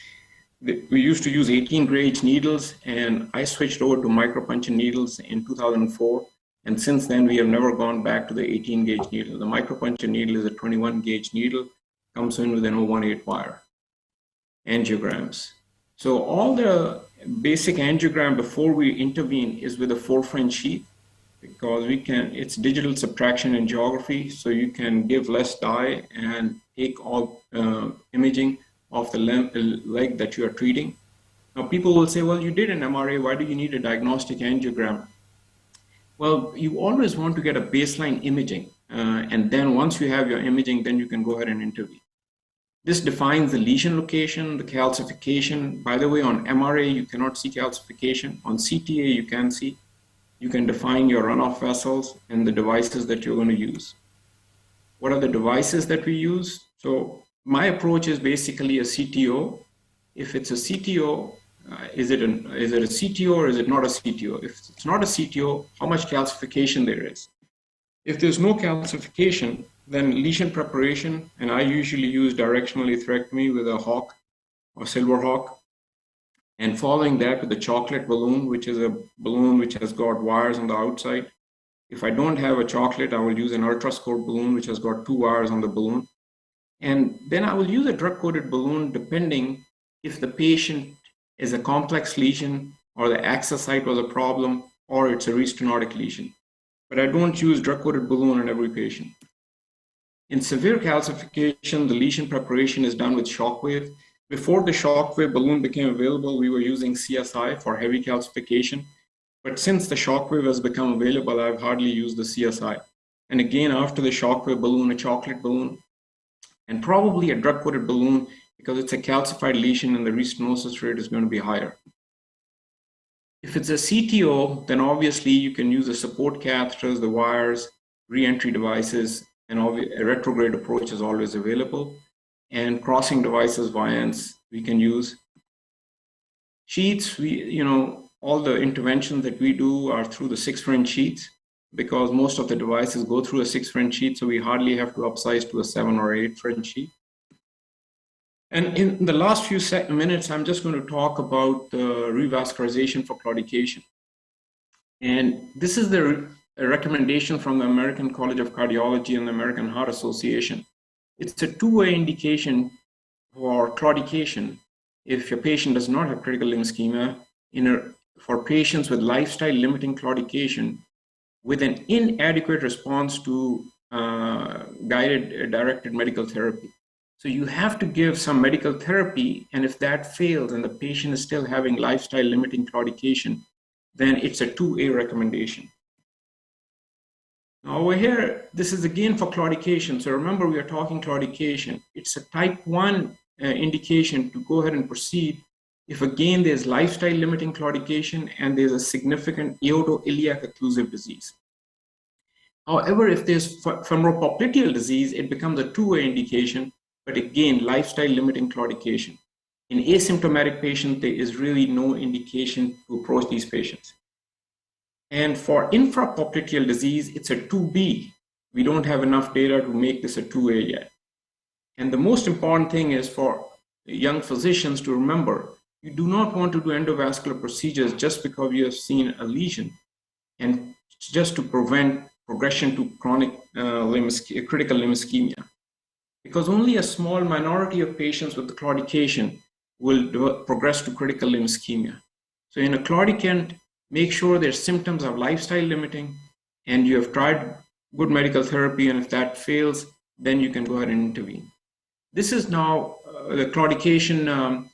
we used to use 18-gauge needles, and I switched over to micropuncture needles in 2004. And since then, we have never gone back to the 18-gauge needle. The micropuncture needle is a 21-gauge needle, comes in with an 018 wire. Angiograms. So all the basic angiogram before we intervene is with a 4-French sheath, because it's digital subtraction angiography, so you can give less dye and take all imaging of the leg that you are treating. Now people will say, well, you did an MRA, why do you need a diagnostic angiogram? Well, you always want to get a baseline imaging, and then once you have your imaging, then you can go ahead and intervene. This defines the lesion location, the calcification. By the way, on MRA, you cannot see calcification. On CTA, you can see. You can define your runoff vessels and the devices that you're going to use. What are the devices that we use? So my approach is basically a CTO. If it's a CTO, is it a CTO or is it not a CTO? If it's not a CTO, how much calcification there is? If there's no calcification, then lesion preparation, and I usually use directional atherectomy with a hawk or silver hawk. And following that with the chocolate balloon, which is a balloon which has got wires on the outside. If I don't have a chocolate, I will use an ultrascope balloon, which has got 2 wires on the balloon. And then I will use a drug-coated balloon depending if the patient is a complex lesion or the access site was a problem or it's a restenotic lesion. But I don't use drug-coated balloon on every patient. In severe calcification, the lesion preparation is done with Shockwave. Before the Shockwave balloon became available, we were using CSI for heavy calcification. But since the Shockwave has become available, I've hardly used the CSI. And again, after the Shockwave balloon, a chocolate balloon. and probably a drug-coated balloon because it's a calcified lesion and the restenosis rate is going to be higher. If it's a CTO, then obviously you can use the support catheters, the wires, re-entry devices, and a retrograde approach is always available. And crossing devices, viants, we can use. Sheets, all the interventions that we do are through the 6 French sheets because most of the devices go through a 6 French sheet, so we hardly have to upsize to a 7 or 8 French sheet. And in the last few minutes, I'm just going to talk about revascularization for claudication. And this is the recommendation from the American College of Cardiology and the American Heart Association. It's a two-way indication for claudication if your patient does not have critical limb ischemia for patients with lifestyle-limiting claudication with an inadequate response to directed medical therapy. So you have to give some medical therapy, and if that fails and the patient is still having lifestyle-limiting claudication, then it's a 2A recommendation. Now over here, this is again for claudication. So remember, we are talking claudication. It's a type 1 indication to go ahead and proceed if again there's lifestyle-limiting claudication and there's a significant aortoiliac occlusive disease. However, if there's femoropopliteal disease, it becomes a 2A indication, but again, lifestyle-limiting claudication. In asymptomatic patients, there is really no indication to approach these patients. And for infrapopliteal disease, it's a 2B. We don't have enough data to make this a 2A yet. And the most important thing is for young physicians to remember, you do not want to do endovascular procedures just because you have seen a lesion and just to prevent progression to chronic critical limb ischemia. Because only a small minority of patients with the claudication will progress to critical limb ischemia. So in a claudicant, make sure their symptoms are lifestyle limiting and you have tried good medical therapy, and if that fails, then you can go ahead and intervene. This is now the claudication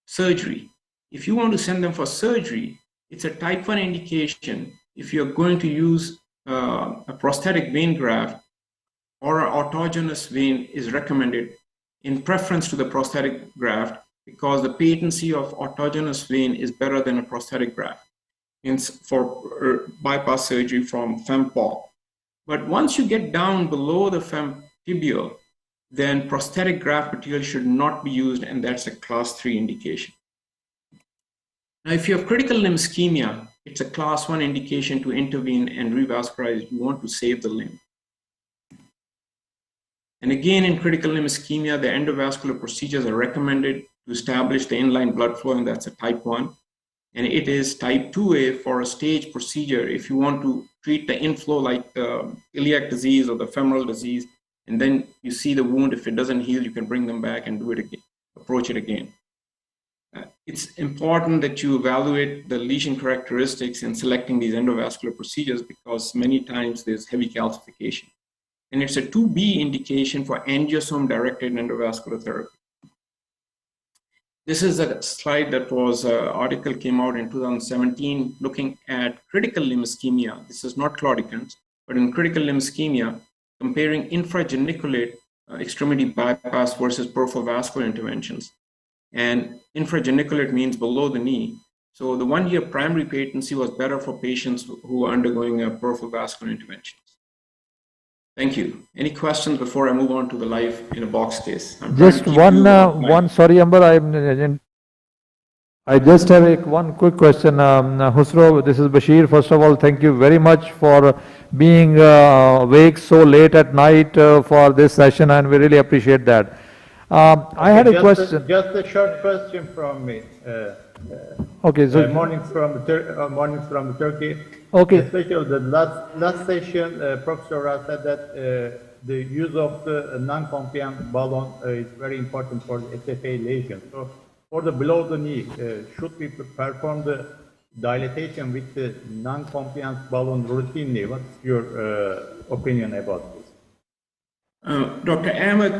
surgery. If you want to send them for surgery, it's a type 1 indication. If you're going to use a prosthetic vein graft, or an autogenous vein is recommended in preference to the prosthetic graft because the patency of autogenous vein is better than a prosthetic graft for bypass surgery from fem-pop. But once you get down below the fem-tibial, then prosthetic graft material should not be used, and that's a class 3 indication. Now, if you have critical limb ischemia, it's a class 1 indication to intervene and revascularize. You want to save the limb. And again, in critical limb ischemia, the endovascular procedures are recommended to establish the inline blood flow, and that's a type 1. And it is type 2A for a stage procedure if you want to treat the inflow like the iliac disease or the femoral disease, and then you see the wound. If it doesn't heal, you can bring them back and do it again, approach it again. It's important that you evaluate the lesion characteristics in selecting these endovascular procedures because many times there's heavy calcification. And it's a 2B indication for angiosome-directed endovascular therapy. This is a slide that was, article came out in 2017 looking at critical limb ischemia. This is not claudicants, but in critical limb ischemia, comparing infrageniculate extremity bypass versus peripheral vascular interventions. And infrageniculate means below the knee. So the 1-year primary patency was better for patients who are undergoing a peripheral vascular intervention. Thank you. Any questions before I move on to the live in a box case? Just one. Sorry, Amber. I just have one quick question. Husro, this is Bashir. First of all, thank you very much for being awake so late at night for this session, and we really appreciate that. I had a question. Just a short question from me. Okay. So morning from Turkey. Okay. Especially the last session, Professor Ra said that the use of the non-compliant balloon is very important for the SFA lesion. So for the below the knee, should we perform the dilatation with the non-compliant balloon routinely? What's your opinion about this? Dr. Ahmed,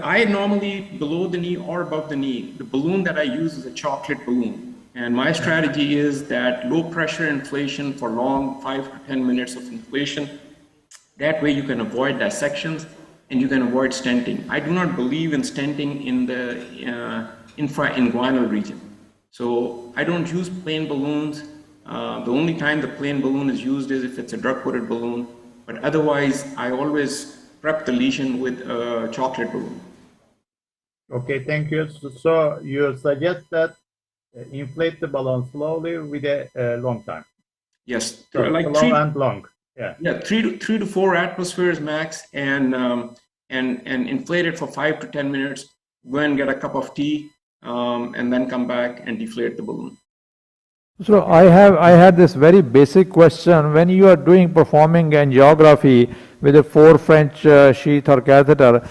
I normally below the knee or above the knee. The balloon that I use is a chocolate balloon. And my strategy is that low pressure inflation for long 5 to 10 minutes of inflation. That way you can avoid dissections. and you can avoid stenting. I do not believe in stenting in the infrainguinal region. So I don't use plain balloons. The only time the plain balloon is used is if it's a drug-coated balloon, but otherwise I always prep the lesion with a chocolate balloon. Okay, thank you. So you suggest that inflate the balloon slowly with a long time. Yes, So like slow and long. Yeah. Yeah, 3 to 4 atmospheres max, and inflate it for 5 to 10 minutes. Go and get a cup of tea, and then come back and deflate the balloon. So I had this very basic question. When you are performing angiography with a 4 French sheath or catheter,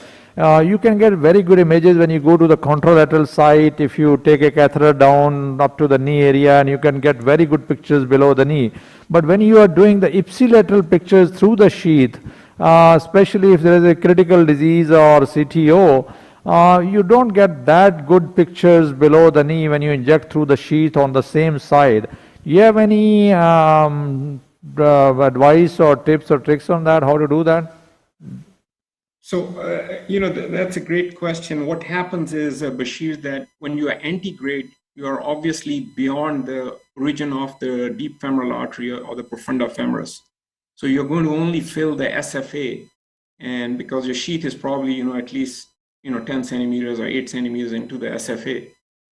you can get very good images when you go to the contralateral site. If you take a catheter down up to the knee area, and you can get very good pictures below the knee. But when you are doing the ipsilateral pictures through the sheath, especially if there is a critical disease or CTO, you don't get that good pictures below the knee when you inject through the sheath on the same side. Do you have any advice or tips or tricks on that, how to do that? So, that's a great question. What happens is, Bashir, that when you are antegrade, you are obviously beyond the region of the deep femoral artery or the profunda femoris. So you're going to only fill the SFA, and because your sheath is probably, at least, 10 centimeters or 8 centimeters into the SFA.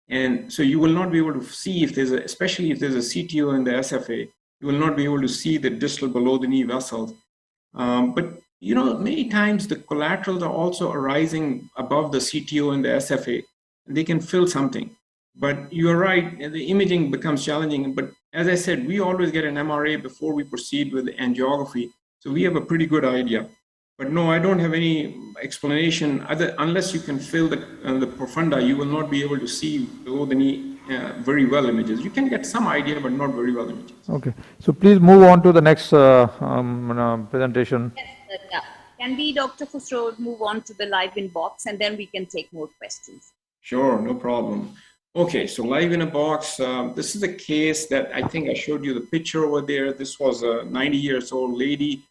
And so you will not be able to see if especially if there's a CTO in the SFA, you will not be able to see the distal below the knee vessels. But many times the collaterals are also arising above the CTO and the SFA. They can fill something. But you're right, the imaging becomes challenging. But as I said, we always get an MRA before we proceed with angiography. So we have a pretty good idea. But no, I don't have any explanation. Unless you can fill the profunda, you will not be able to see below the knee very well images. You can get some idea, but not very well images. Okay. So please move on to the next presentation. Yes, yeah. Can we, Dr. Khusro, move on to the live in box, and then we can take more questions? Sure, no problem. Okay, so live in a box. This is a case that I think I showed you the picture over there. This was a 90 years old lady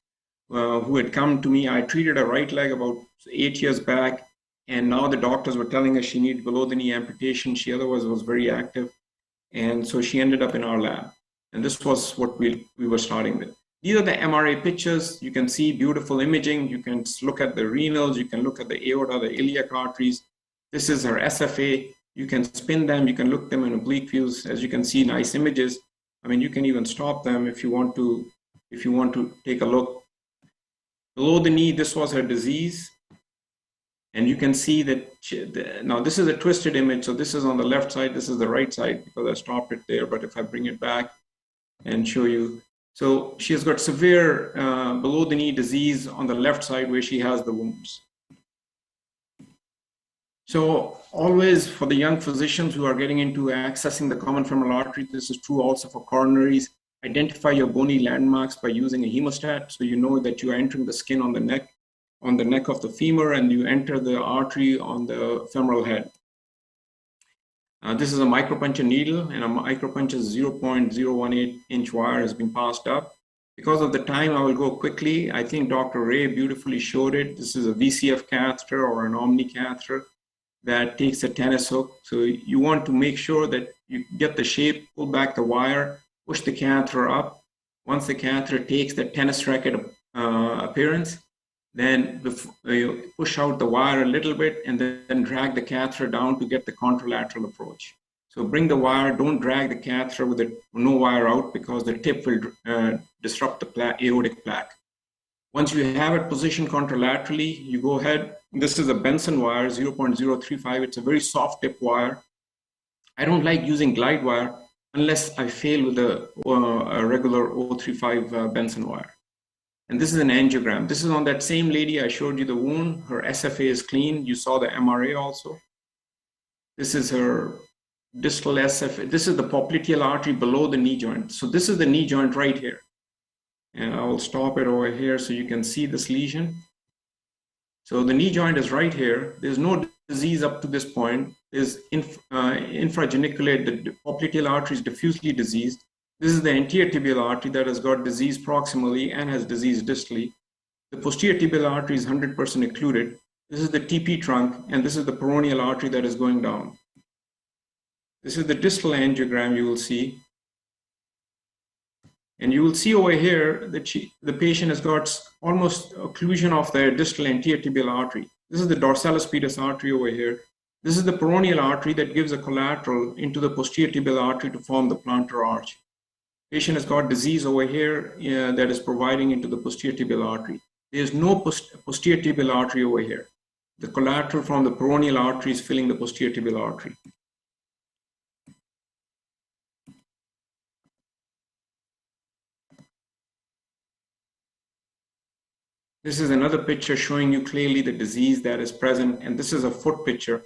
who had come to me. I treated her right leg about 8 years back, and now the doctors were telling her she needed below the knee amputation. She otherwise was very active, and so she ended up in our lab. And this was what we were starting with. These are the MRA pictures. You can see beautiful imaging. You can look at the renals. You can look at the aorta, the iliac arteries. This is her SFA. You can spin them. You can look them in oblique views. As you can see, nice images. I mean, you can even stop them if you want to take a look. Below the knee, this was her disease. And you can see that now this is a twisted image. So this is on the left side. This is the right side because I stopped it there. But if I bring it back and show you, so she has got severe below the knee disease on the left side where she has the wounds. So always for the young physicians who are getting into accessing the common femoral artery, this is true also for coronaries. Identify your bony landmarks by using a hemostat. So you know that you are entering the skin on the neck of the femur, and you enter the artery on the femoral head. This is a micropuncture needle, and a micropuncture 0.018 inch wire has been passed up. Because of the time, I will go quickly. I think Dr. Ray beautifully showed it. This is a VCF catheter or an Omni catheter that takes a tennis hook. So you want to make sure that you get the shape, pull back the wire, push the catheter up. Once the catheter takes the tennis racket appearance, then you push out the wire a little bit and then drag the catheter down to get the contralateral approach. So bring the wire, don't drag the catheter with no wire out because the tip will disrupt the aortic plaque. Once you have it positioned contralaterally, you go ahead. This is a Benson wire, 0.035. It's a very soft tip wire. I don't like using glide wire unless I fail with a regular 035 Benson wire. And this is an angiogram. This is on that same lady I showed you the wound. Her SFA is clean. You saw the MRA also. This is her distal SFA. This is the popliteal artery below the knee joint. So this is the knee joint right here. And I will stop it over here so you can see this lesion. So the knee joint is right here. There's no disease up to this point. There's infrageniculate. The popliteal artery is diffusely diseased. This is the anterior tibial artery that has got disease proximally and has disease distally. The posterior tibial artery is 100% occluded. This is the TP trunk, and this is the peroneal artery that is going down. This is the distal angiogram you will see. And you will see over here that the patient has got almost occlusion of the distal anterior tibial artery. This is the dorsalis pedis artery over here. This is the peroneal artery that gives a collateral into the posterior tibial artery to form the plantar arch. Patient has got disease over here that is providing into the posterior tibial artery. There is no posterior tibial artery over here. The collateral from the peroneal artery is filling the posterior tibial artery. This is another picture showing you clearly the disease that is present, and this is a foot picture.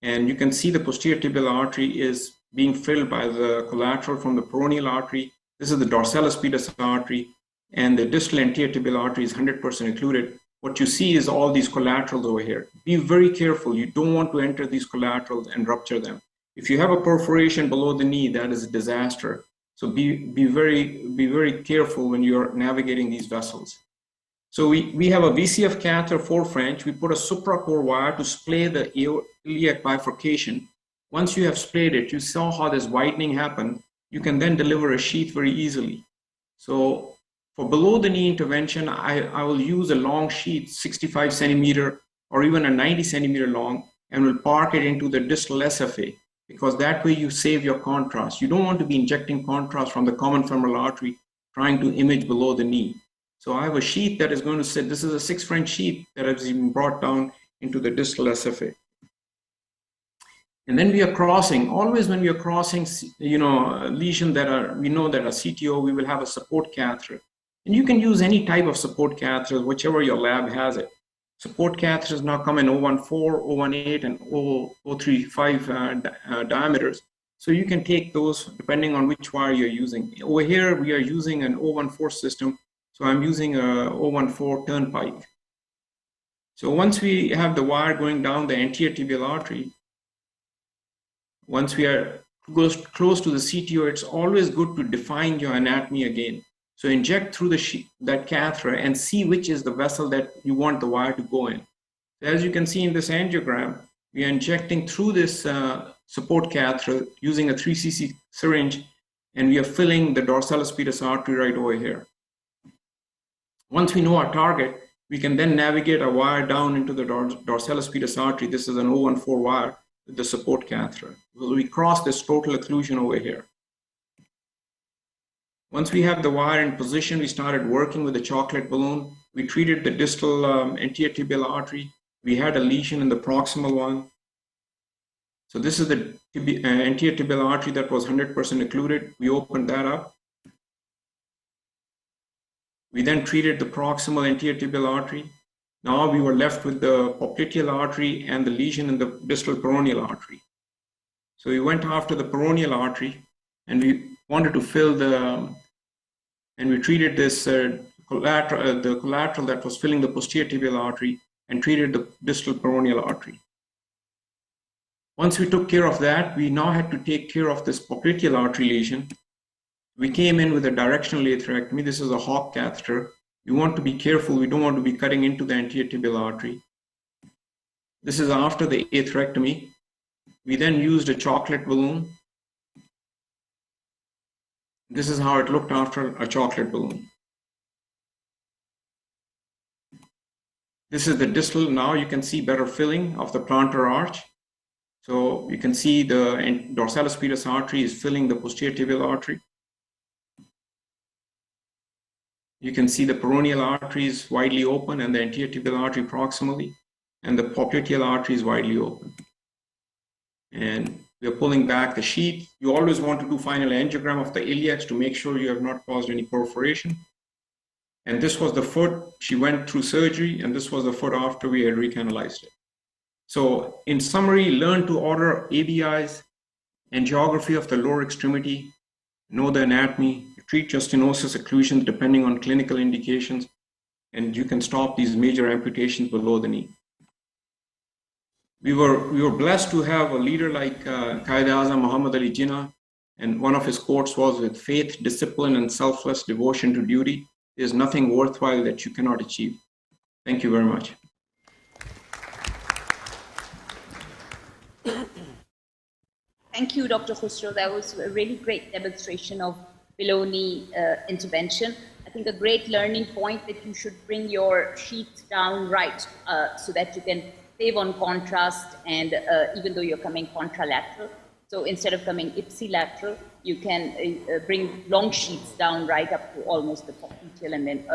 And you can see the posterior tibial artery is being filled by the collateral from the peroneal artery. This is the dorsalis pedis artery, and the distal anterior tibial artery is 100% occluded. What you see is all these collaterals over here. Be very careful. You don't want to enter these collaterals and rupture them. If you have a perforation below the knee, that is a disaster. So be very careful when you're navigating these vessels. So we have a VCF catheter 4 French. We put a supracore wire to splay the iliac bifurcation. Once you have splayed it, you saw how this widening happened. You can then deliver a sheath very easily. So for below the knee intervention, I will use a long sheath, 65 centimeter or even a 90 centimeter long, and will park it into the distal SFA, because that way you save your contrast. You don't want to be injecting contrast from the common femoral artery trying to image below the knee. So I have a sheath that is going to sit. This is a 6 French sheath that has been brought down into the distal SFA. And then we are crossing. Always when we are crossing, lesions that we know that are CTO, we will have a support catheter. And you can use any type of support catheter, whichever your lab has it. Support catheters now come in 014, 018, and 035 diameters. So you can take those depending on which wire you're using. Over here, we are using an 014 system. So I'm using a 014 turnpike. So once we have the wire going down the anterior tibial artery, once we are close to the CTO, it's always good to define your anatomy again. So inject through that catheter and see which is the vessel that you want the wire to go in. So as you can see in this angiogram, we are injecting through this support catheter using a 3 cc syringe, and we are filling the dorsalis pedis artery right over here. Once we know our target, we can then navigate a wire down into the dorsalis pedis artery. This is an 014 wire with the support catheter. So we cross this total occlusion over here. Once we have the wire in position, we started working with the chocolate balloon. We treated the distal anterior tibial artery. We had a lesion in the proximal one. So this is the anterior tibial artery that was 100% occluded. We opened that up. We then treated the proximal anterior tibial artery. Now we were left with the popliteal artery and the lesion in the distal peroneal artery. So we went after the peroneal artery, and we wanted to fill and we treated this collateral that was filling the posterior tibial artery, and treated the distal peroneal artery. Once we took care of that, we now had to take care of this popliteal artery lesion. We came in with a directional atherectomy. This is a Hawk catheter. You want to be careful. We don't want to be cutting into the anterior tibial artery. This is after the atherectomy. We then used a chocolate balloon. This is how it looked after a chocolate balloon. This is the distal. Now you can see better filling of the plantar arch. So you can see the dorsalis pedis artery is filling the posterior tibial artery. You can see the peroneal artery is widely open and the anterior tibial artery proximally, and the popliteal artery is widely open. And we are pulling back the sheath. You always want to do final angiogram of the iliacs to make sure you have not caused any perforation. And this was the foot. She went through surgery, and this was the foot after we had recanalized it. So in summary, learn to order ABIs, angiography of the lower extremity, know the anatomy, treat your stenosis occlusions depending on clinical indications, and you can stop these major amputations below the knee. We were blessed to have a leader like Qaeda-e-Azam Muhammad Ali Jinnah, and one of his quotes was, "With faith, discipline, and selfless devotion to duty, there is nothing worthwhile that you cannot achieve." Thank you very much. Thank you, Dr. Khusro. That was a really great demonstration of below-knee intervention. I think a great learning point that you should bring your sheath down right so that you can save on contrast, and even though you're coming contralateral. So instead of coming ipsilateral, you can bring long sheets down right up to almost the popliteal, and then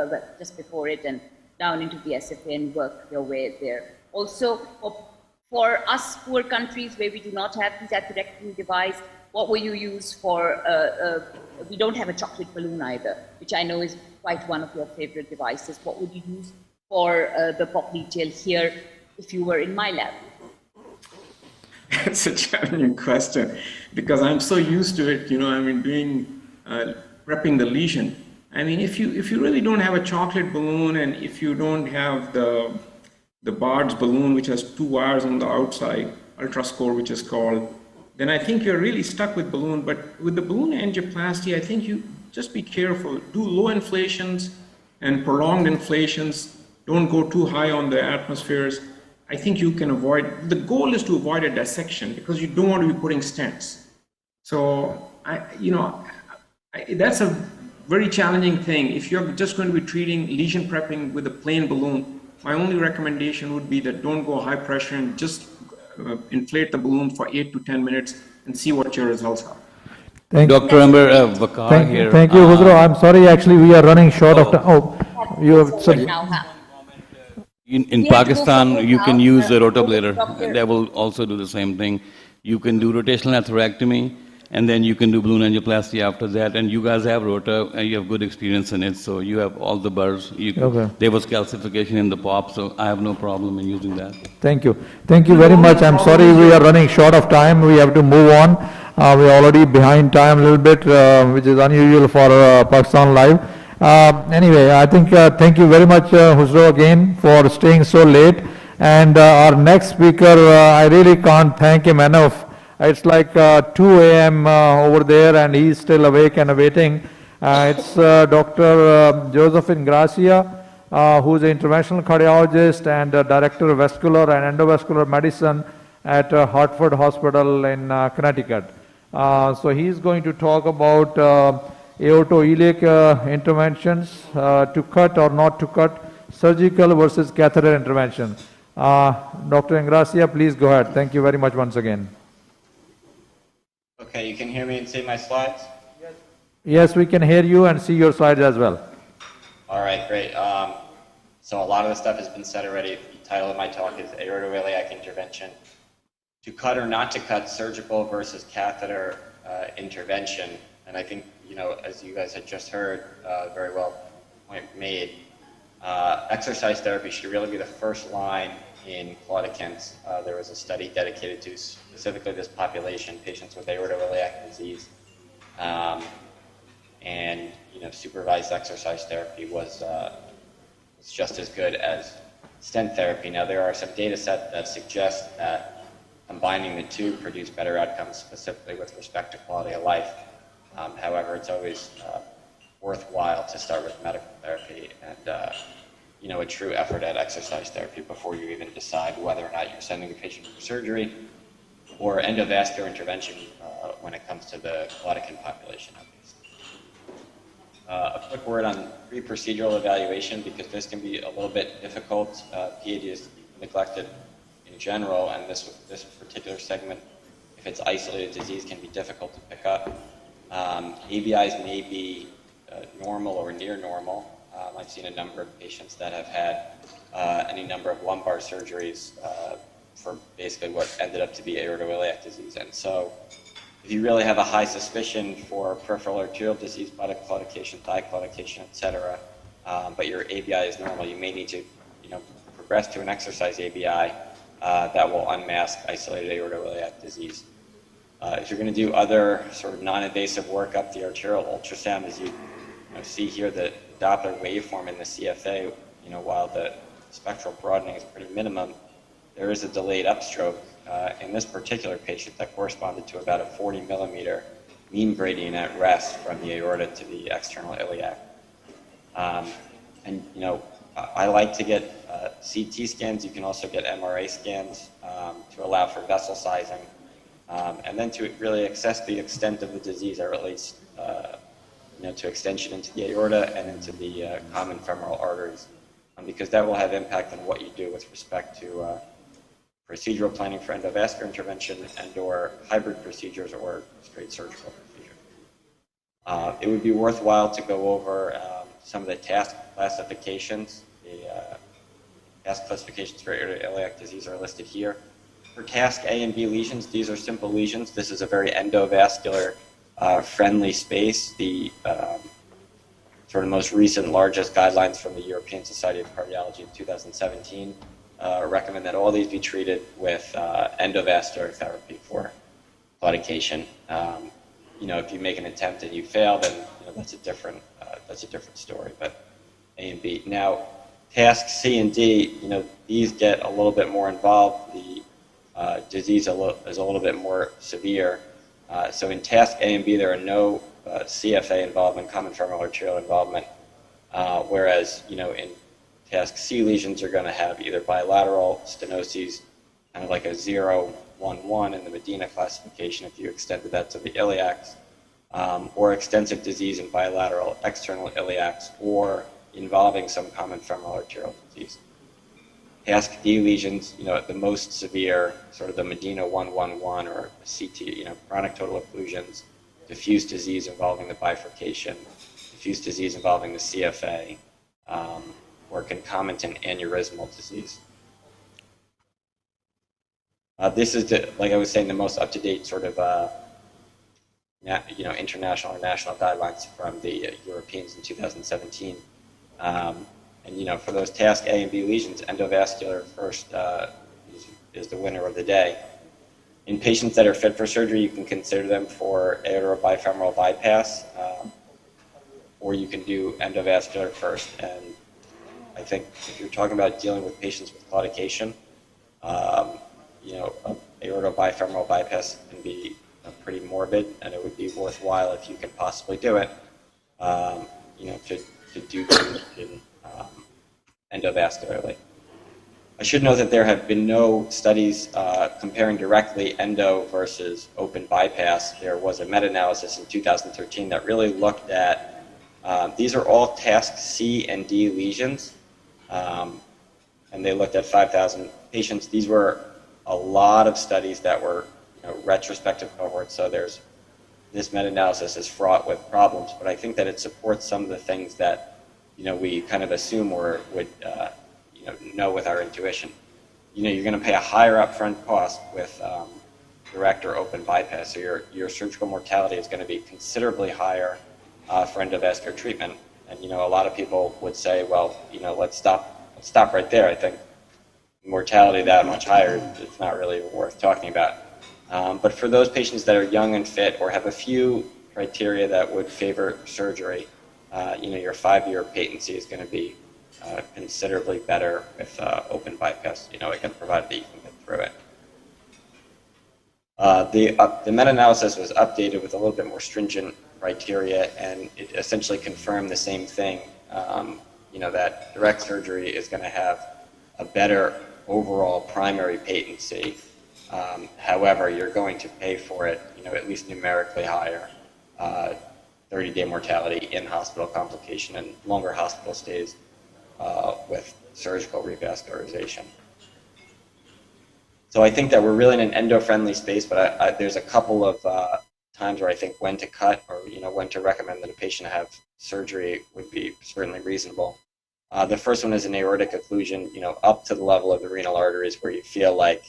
just before it and down into the SFA and work your way there. Also, for us poor countries where we do not have this atherectomy device, what will you use for, we don't have a chocolate balloon either, which I know is quite one of your favorite devices. What would you use for the popliteal here if you were in my lab? It's a challenging question because I'm so used to it, doing, prepping the lesion. I mean, if you really don't have a chocolate balloon, and if you don't have the Bard's balloon, which has 2 wires on the outside, ultrascore, which is called, then I think you're really stuck with balloon. But with the balloon angioplasty, I think you just be careful. Do low inflations and prolonged inflations. Don't go too high on the atmospheres. I think you can avoid, the goal is to avoid a dissection because you don't want to be putting stents. So, that's a very challenging thing. If you're just going to be treating lesion prepping with a plain balloon, my only recommendation would be that don't go high pressure and just inflate the balloon for 8 to 10 minutes and see what your results are. Thank Dr. Amber Vakar here. Thank you, Khusro. I'm sorry, actually, we are running short of time. Oh, you have said. In Pakistan, you can use a rotablator. That will also do the same thing. You can do rotational atherectomy, and then you can do balloon angioplasty after that. And you guys have rota, and you have good experience in it, so you have all the burrs. Okay. There was calcification in the pop, so I have no problem in using that. Thank you. Thank you very much. I'm sorry we are running short of time. We have to move on. We're already behind time a little bit, which is unusual for Pakistan Live. Anyway, I think thank you very much, Khusro, again for staying so late. And our next speaker, I really can't thank him enough. It's like 2 a.m. Over there, and he's still awake and awaiting. It's Dr. Joseph Ingracia, who's an interventional cardiologist and director of vascular and endovascular medicine at Hartford Hospital in Connecticut. So he's going to talk about aortoiliac interventions, to cut or not to cut, surgical versus catheter intervention. Dr. Ingracia, please go ahead. Thank you very much once again. Okay, you can hear me and see my slides? Yes, we can hear you and see your slides as well. All right, great. So a lot of the stuff has been said already. The title of my talk is Aortoiliac Intervention. To cut or not to cut, surgical versus catheter intervention. And I think, as you guys had just heard, very well point made, exercise therapy should really be the first line in claudicants. There was a study dedicated to specifically this population, patients with aortoiliac disease. And supervised exercise therapy was just as good as stent therapy. Now, there are some data sets that suggest that combining the two produce better outcomes, specifically with respect to quality of life. However, it's always worthwhile to start with medical therapy and a true effort at exercise therapy before you even decide whether or not you're sending the patient for surgery or endovascular intervention when it comes to the claudicant population. A quick word on pre-procedural evaluation, because this can be a little bit difficult. PAD is neglected in general, and this particular segment, if it's isolated disease, can be difficult to pick up. ABIs may be normal or near normal. I've seen a number of patients that have had any number of lumbar surgeries for basically what ended up to be aortoiliac disease. And so if you really have a high suspicion for peripheral arterial disease, buttock claudication, thigh claudication, etc., but your ABI is normal, you may need to progress to an exercise ABI that will unmask isolated aortoiliac disease. If you're going to do other sort of non-invasive workup, the arterial ultrasound, as you see here, the Doppler waveform in the CFA, while the spectral broadening is pretty minimum, there is a delayed upstroke in this particular patient that corresponded to about a 40 millimeter mean gradient at rest from the aorta to the external iliac. And I like to get CT scans. You can also get MRA scans to allow for vessel sizing, and then to really assess the extent of the disease that relates, to extension into the aorta and into the common femoral arteries, because that will have impact on what you do with respect to procedural planning for endovascular intervention and/or hybrid procedures or straight surgical procedures. It would be worthwhile to go over some of the task classifications. The task classifications for aortoiliac disease are listed here. For task A and B lesions, these are simple lesions. This is a very endovascular friendly space. The sort of most recent, largest guidelines from the European Society of Cardiology in 2017 recommend that all these be treated with endovascular therapy for claudication. If you make an attempt and you fail, then that's a different story. But A and B. Now, task C and D, these get a little bit more involved. The disease is a little bit more severe. So in task A and B, there are no CFA involvement, common femoral arterial involvement, whereas in task C lesions are going to have either bilateral stenoses, kind of like a 0-1-1 in the Medina classification if you extended that to the iliacs, or extensive disease in bilateral external iliacs, or involving some common femoral arterial disease. Task D lesions, the most severe, sort of the Medina 1-1-1 or CT, chronic total occlusions, diffuse disease involving the bifurcation, diffuse disease involving the CFA, or concomitant aneurysmal disease. This is, like I was saying, the most up-to-date sort of international or national guidelines from the Europeans in 2017. And for those task A and B lesions, endovascular first is the winner of the day. In patients that are fit for surgery, you can consider them for aortobifemoral bypass, or you can do endovascular first. And I think if you're talking about dealing with patients with claudication, aortobifemoral bypass can be pretty morbid, and it would be worthwhile if you can possibly do it, to do endovascularly. I should note that there have been no studies comparing directly endo versus open bypass. There was a meta-analysis in 2013 that really looked at, these are all task C and D lesions, and they looked at 5,000 patients. These were a lot of studies that were retrospective cohorts, so this meta-analysis is fraught with problems, but I think that it supports some of the things that we kind of assume or would know with our intuition. You're going to pay a higher upfront cost with direct or open bypass, so your surgical mortality is going to be considerably higher for endovascular treatment. And a lot of people would say, well, let's stop right there. I think mortality that much higher, it's not really worth talking about. But for those patients that are young and fit or have a few criteria that would favor surgery, your 5-year patency is going to be considerably better with open bypass. Again, provided that you can get through it. The meta-analysis was updated with a little bit more stringent criteria, and it essentially confirmed the same thing. That direct surgery is going to have a better overall primary patency. However, you're going to pay for it, at least numerically higher. 30-day mortality in hospital complication and longer hospital stays with surgical revascularization. So I think that we're really in an endo-friendly space, but there's a couple of times where I think when to cut or when to recommend that a patient have surgery would be certainly reasonable. The first one is an aortic occlusion, up to the level of the renal arteries where you feel like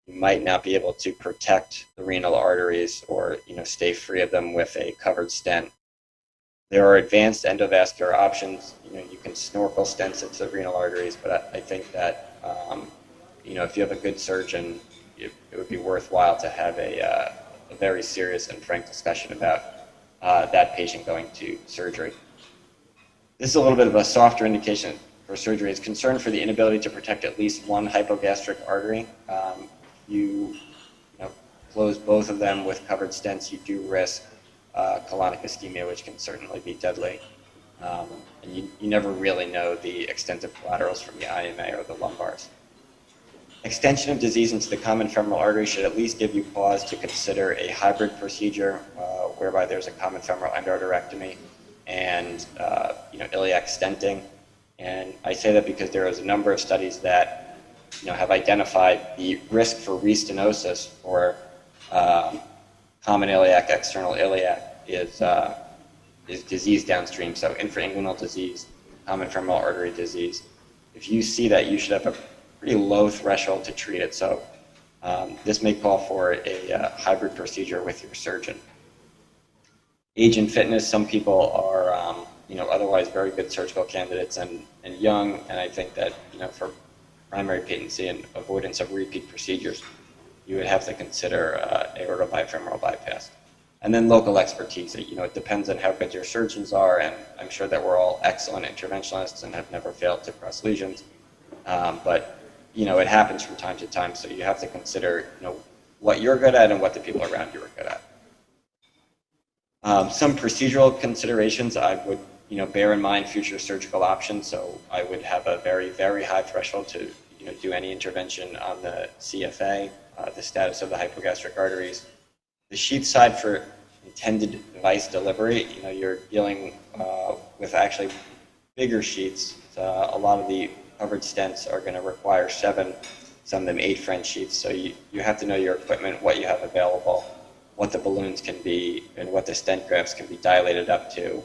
you might not be able to protect the renal arteries or stay free of them with a covered stent. There are advanced endovascular options. You can snorkel stents into the renal arteries, but I think that if you have a good surgeon, it would be worthwhile to have a very serious and frank discussion about that patient going to surgery. This is a little bit of a softer indication for surgery. It's concern for the inability to protect at least one hypogastric artery. You close both of them with covered stents, you do risk colonic ischemia, which can certainly be deadly. And you never really know the extent of collaterals from the IMA or the lumbars. Extension of disease into the common femoral artery should at least give you pause to consider a hybrid procedure whereby there's a common femoral endarterectomy and iliac stenting. And I say that because there is a number of studies that have identified the risk for restenosis for common iliac, external iliac is disease downstream. So infrainguinal disease, common femoral artery disease. If you see that, you should have a pretty low threshold to treat it. So this may call for a hybrid procedure with your surgeon. Age and fitness, some people are otherwise very good surgical candidates and young, and I think that for primary patency and avoidance of repeat procedures, you would have to consider aortic bifemoral bypass. And then local expertise. It depends on how good your surgeons are, and I'm sure that we're all excellent interventionalists and have never failed to cross lesions. But it happens from time to time, so you have to consider what you're good at and what the people around you are good at. Some procedural considerations, I would bear in mind future surgical options. So I would have a very, very high threshold to do any intervention on the CFA, the status of the hypogastric arteries. The sheath side for intended device delivery, you're dealing with actually bigger sheaths. A lot of the covered stents are going to require 7, some of them 8 French sheaths. So you have to know your equipment, what you have available, what the balloons can be, and what the stent grafts can be dilated up to.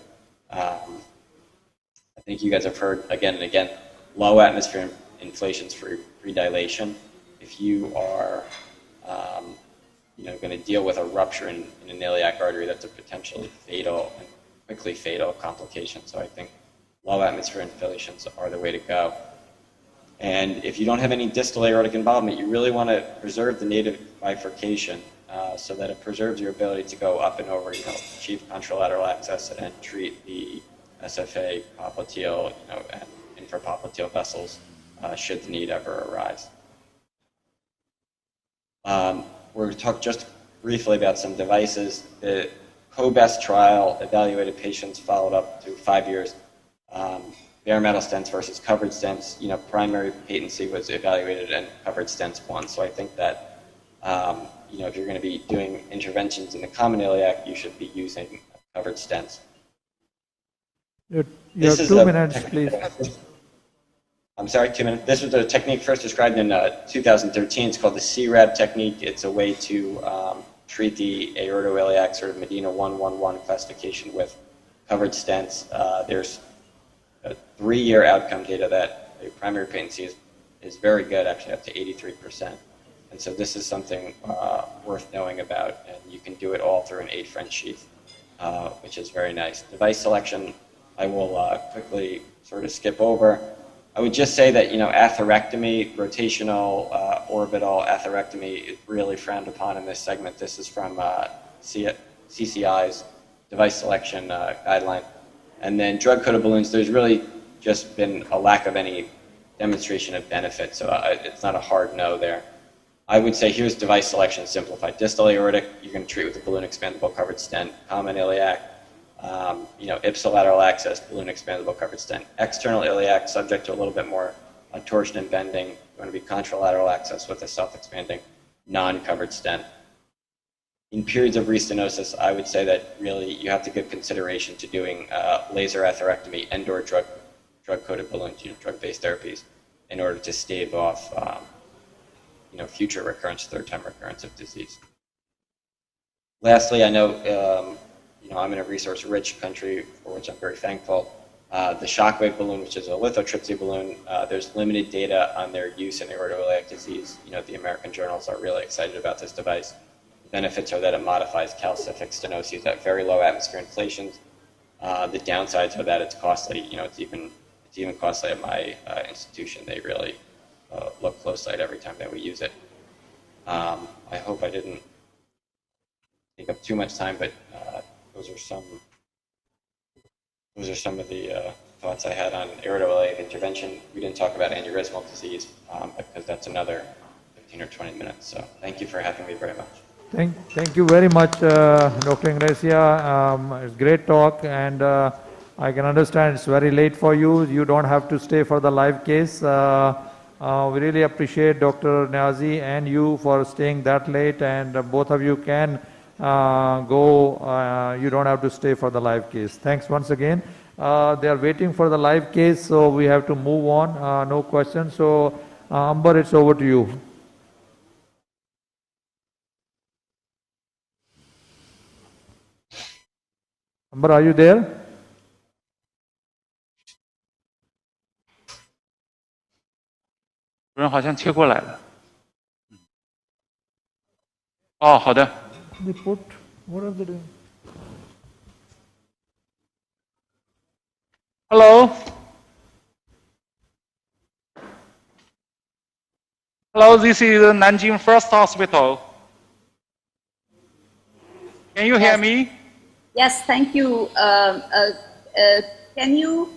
I think you guys have heard again and again, low atmosphere inflations for predilation. If you are going to deal with a rupture in an iliac artery, that's a potentially fatal and quickly fatal complication. So I think low atmosphere inflations are the way to go. And if you don't have any distal aortic involvement, you really want to preserve the native bifurcation so that it preserves your ability to go up and over, achieve contralateral access and treat the SFA, popliteal, and infrapopliteal vessels should the need ever arise. We're going to talk just briefly about some devices. The COBEST trial evaluated patients followed up to 5 years. Bare metal stents versus covered stents. Primary patency was evaluated and covered stents won. So I think that if you're going to be doing interventions in the common iliac, you should be using covered stents. You have 2 minutes, please. I'm sorry, 2 minutes. This was a technique first described in 2013. It's called the CRAB technique. It's a way to treat the aortoiliac sort of Medina 111 classification with covered stents. There's a 3-year outcome data that the primary patency is very good, actually up to 83%. And so this is something worth knowing about, and you can do it all through an 8 French sheath, which is very nice. Device selection, I will quickly sort of skip over. I would just say that, atherectomy, rotational orbital atherectomy is really frowned upon in this segment. This is from CCI's device selection guideline. And then drug-coated balloons, there's really just been a lack of any demonstration of benefit, so it's not a hard no there. I would say here's device selection simplified. Distal aortic, you're going to treat with a balloon expandable covered stent. Common iliac, ipsilateral access, balloon expandable covered stent. External iliac, subject to a little bit more torsion and bending, going to be contralateral access with a self-expanding non-covered stent. In periods of restenosis, I would say that really you have to give consideration to doing laser atherectomy and/or drug-coated balloons, drug-based therapies, in order to stave off future recurrence, third-time recurrence of disease. Lastly, I know I'm in a resource-rich country, for which I'm very thankful. The Shockwave Balloon, which is a lithotripsy balloon, there's limited data on their use in aortoiliac disease. The American journals are really excited about this device. The benefits are that it modifies calcific stenoses at very low atmosphere inflations. The downsides are that it's costly. It's even costly at my institution. They really look closely at every time that we use it. I hope I didn't take up too much time, but those are some of the thoughts I had on aortoiliac intervention. We didn't talk about aneurysmal disease because that's another 15 or 20 minutes. So thank you for having me very much. Thank you very much, Dr. Ingresia. It's a great talk, and I can understand it's very late for you. You don't have to stay for the live case. We really appreciate Dr. Niazi and you for staying that late, and both of you can go. You don't have to stay for the live case. Thanks once again. They are waiting for the live case, so we have to move on. No questions. So, Amber, it's over to you. Amber, are you there? 主任好像切过来了。哦，好的。They put, what are they doing? Hello. Hello, this is Nanjing First Hospital. Can you hear me? Yes, thank you. Can you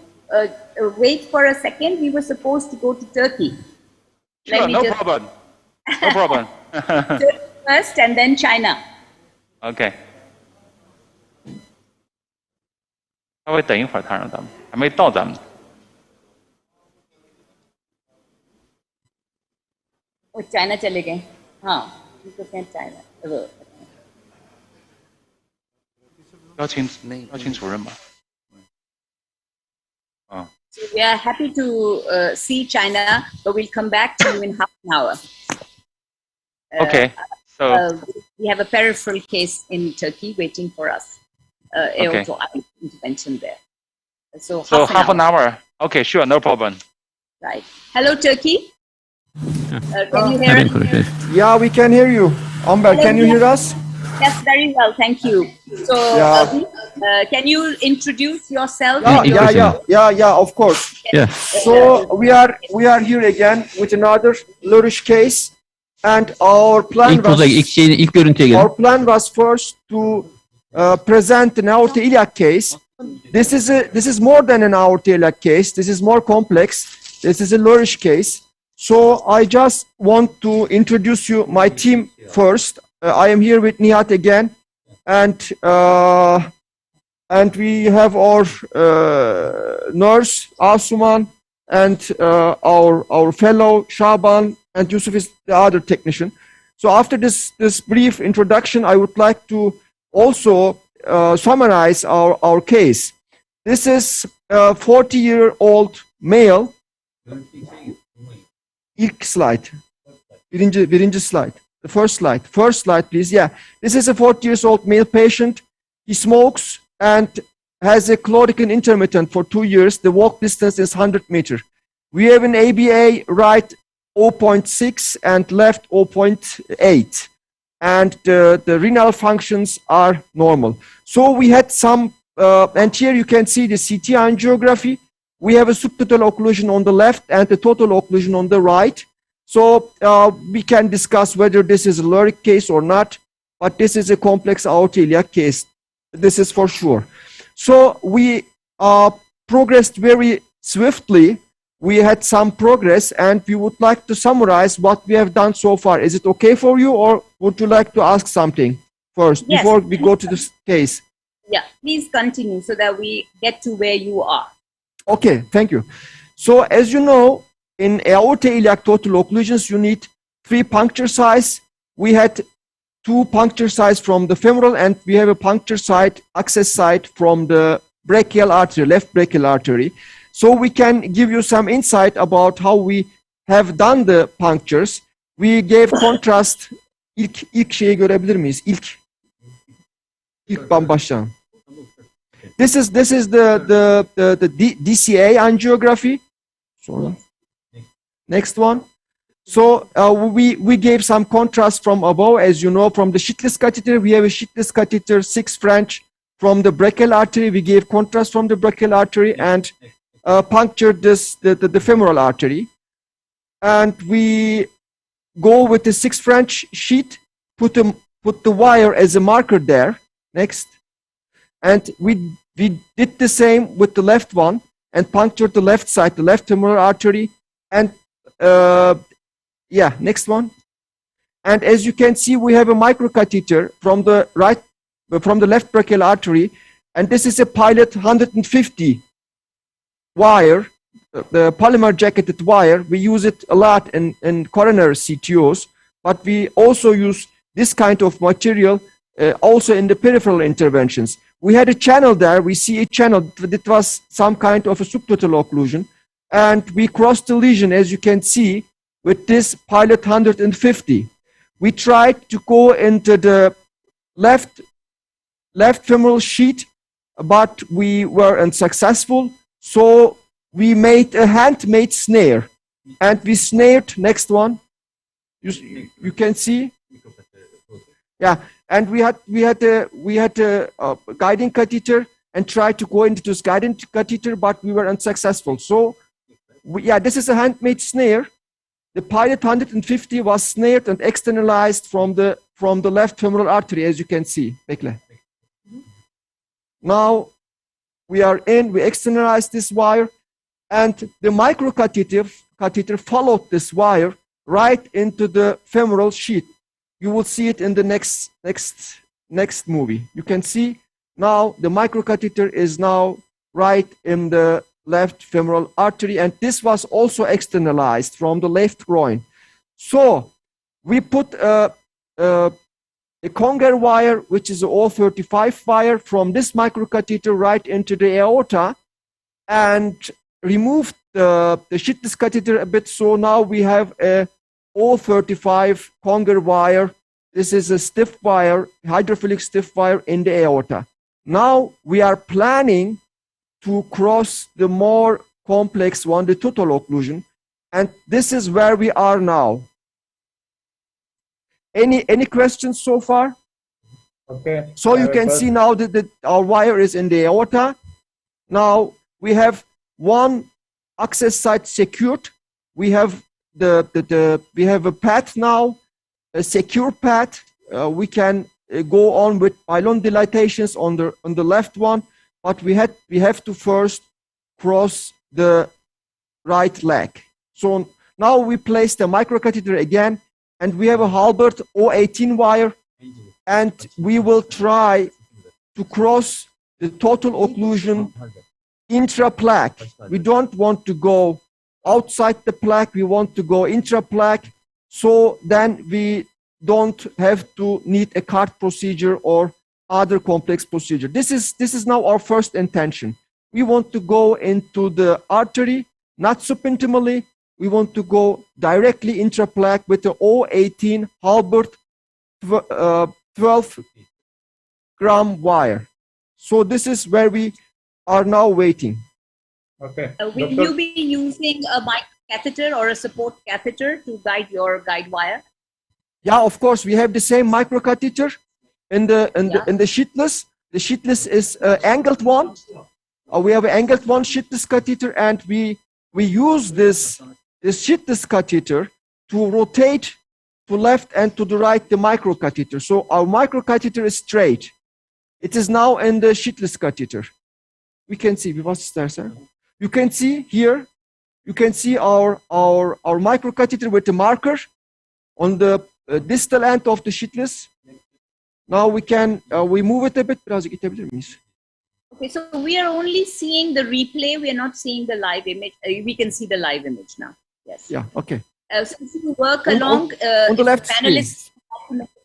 wait for a second? We were supposed to go to Turkey. Sure, no problem. No problem. Turkey first and then China. OK。稍微等一会儿，他让咱们还没到咱们。वो China चले गए हाँ तो क्या China 邀请主任吧。So we are happy to see China, but we'll come back to you in half an hour. Okay. So we have a peripheral case in Turkey waiting for us. Okay. Intervention there. So half an hour. Okay, sure, no problem. Right. Hello, Turkey. Can you hear us? Yeah, we can hear you. Amber, can you hear us? Yes, very well, thank you. So, can you introduce yourself? Yeah, of course. Yeah. So we are here again with another flourish case, and our plan was first to present an aortoiliac case. This is more than an aortoiliac case. This is more complex. This is a flourish case. So I just want to introduce you my team first. I am here with Nihat again, and we have our nurse Asuman and our fellow Shaban, and Yusuf is the other technician. So after this brief introduction, I would like to also summarize our case. This is a 40-year-old male. İlk slide. Birinci slide. The first slide, please. Yeah, this is a 40-year-old male patient. He smokes and has a claudican intermittent for 2 years. The walk distance is 100 meters. We have an ABA right 0.6 and left 0.8. And the renal functions are normal. So we had some, and here you can see the CT angiography. We have a subtotal occlusion on the left and the total occlusion on the right. So we can discuss whether this is a lyric case or not, but this is a complex aortoiliac case. This is for sure. So we progressed very swiftly. We had some progress, and we would like to summarize what we have done so far. Is it okay for you, or would you like to ask something first before we go to this case? Yeah, please continue so that we get to where you are. Okay, thank you. So as you know, in aortoiliac total occlusions, you need 3 puncture sites. We had 2 puncture sites from the femoral, and we have a puncture site, access site from the brachial artery, left brachial artery. So we can give you some insight about how we have done the punctures. We gave contrast. İlk şeyi görebilir miyiz? İlk baştan. This is the DCA angiography. Sorry. Next one. So we gave some contrast from above. As you know, from the shitless catheter, we have a shitless catheter 6 French. From the brachial artery, we gave contrast from the brachial artery and punctured the femoral artery. And we go with the 6 French sheet, put the wire as a marker there. Next. And we did the same with the left one and punctured the left side, the left femoral artery. And yeah, next one. And as you can see, we have a microcatheter from the left brachial artery. And this is a pilot 150 wire, the polymer jacketed wire. We use it a lot in coronary CTOs, but we also use this kind of material also in the peripheral interventions. We had a channel there. We see a channel that was some kind of a subtotal occlusion, and we crossed the lesion, as you can see, with this pilot 150. We tried to go into the left femoral sheath, but we were unsuccessful. So we made a handmade snare, and we snared. Next one, you can see. Yeah, and we had a guiding catheter and tried to go into this guiding catheter, but we were unsuccessful. So, yeah, this is a handmade snare. The pilot 150 was snared and externalized from the left femoral artery, as you can see. Bekle. Now we externalized this wire, and the microcatheter followed this wire right into the femoral sheath. You will see it in the next movie. You can see now the microcatheter is now right in the left femoral artery, and this was also externalized from the left groin. So we put a conger wire, which is an O35 wire, from this microcatheter right into the aorta, and removed the sheathless catheter a bit. So now we have a O35 conger wire. This is a stiff wire, hydrophilic stiff wire in the aorta. Now we are planning to cross the more complex one, the total occlusion, and this is where we are now. Any questions so far? Okay. So you can see now that our wire is in the aorta. Now we have one access site secured. We have we have a path now, a secure path. We can go on with pylon dilatations on the left one, but we have to first cross the right leg. So now we place the microcatheter again, and we have a Halbert O18 wire, and we will try to cross the total occlusion intra-plaque. We don't want to go outside the plaque, we want to go intra-plaque, so then we don't have to need a cart procedure or other complex procedure. This is now our first intention. We want to go into the artery, not subintimally. We want to go directly intraplaque with the O18 Halbert 12-gram wire. So this is where we are now waiting. Okay. Will you be using a microcatheter or a support catheter to guide your guide wire? Yeah, of course. We have the same microcatheter in the sheatless. The sheatless is angled one. We have an angled one sheatless catheter, and we use this sheatless catheter to rotate to left and to the right the microcatheter. So our microcatheter is straight. It is now in the sheatless catheter. We can see. Sir. You can see here. You can see our microcatheter with the marker on the distal end of the sheatless. Now we can we move it a bit. Okay, so we are only seeing the replay. We are not seeing the live image. We can see the live image now. Yes. Yeah. Okay. So if you work along, on the left panelists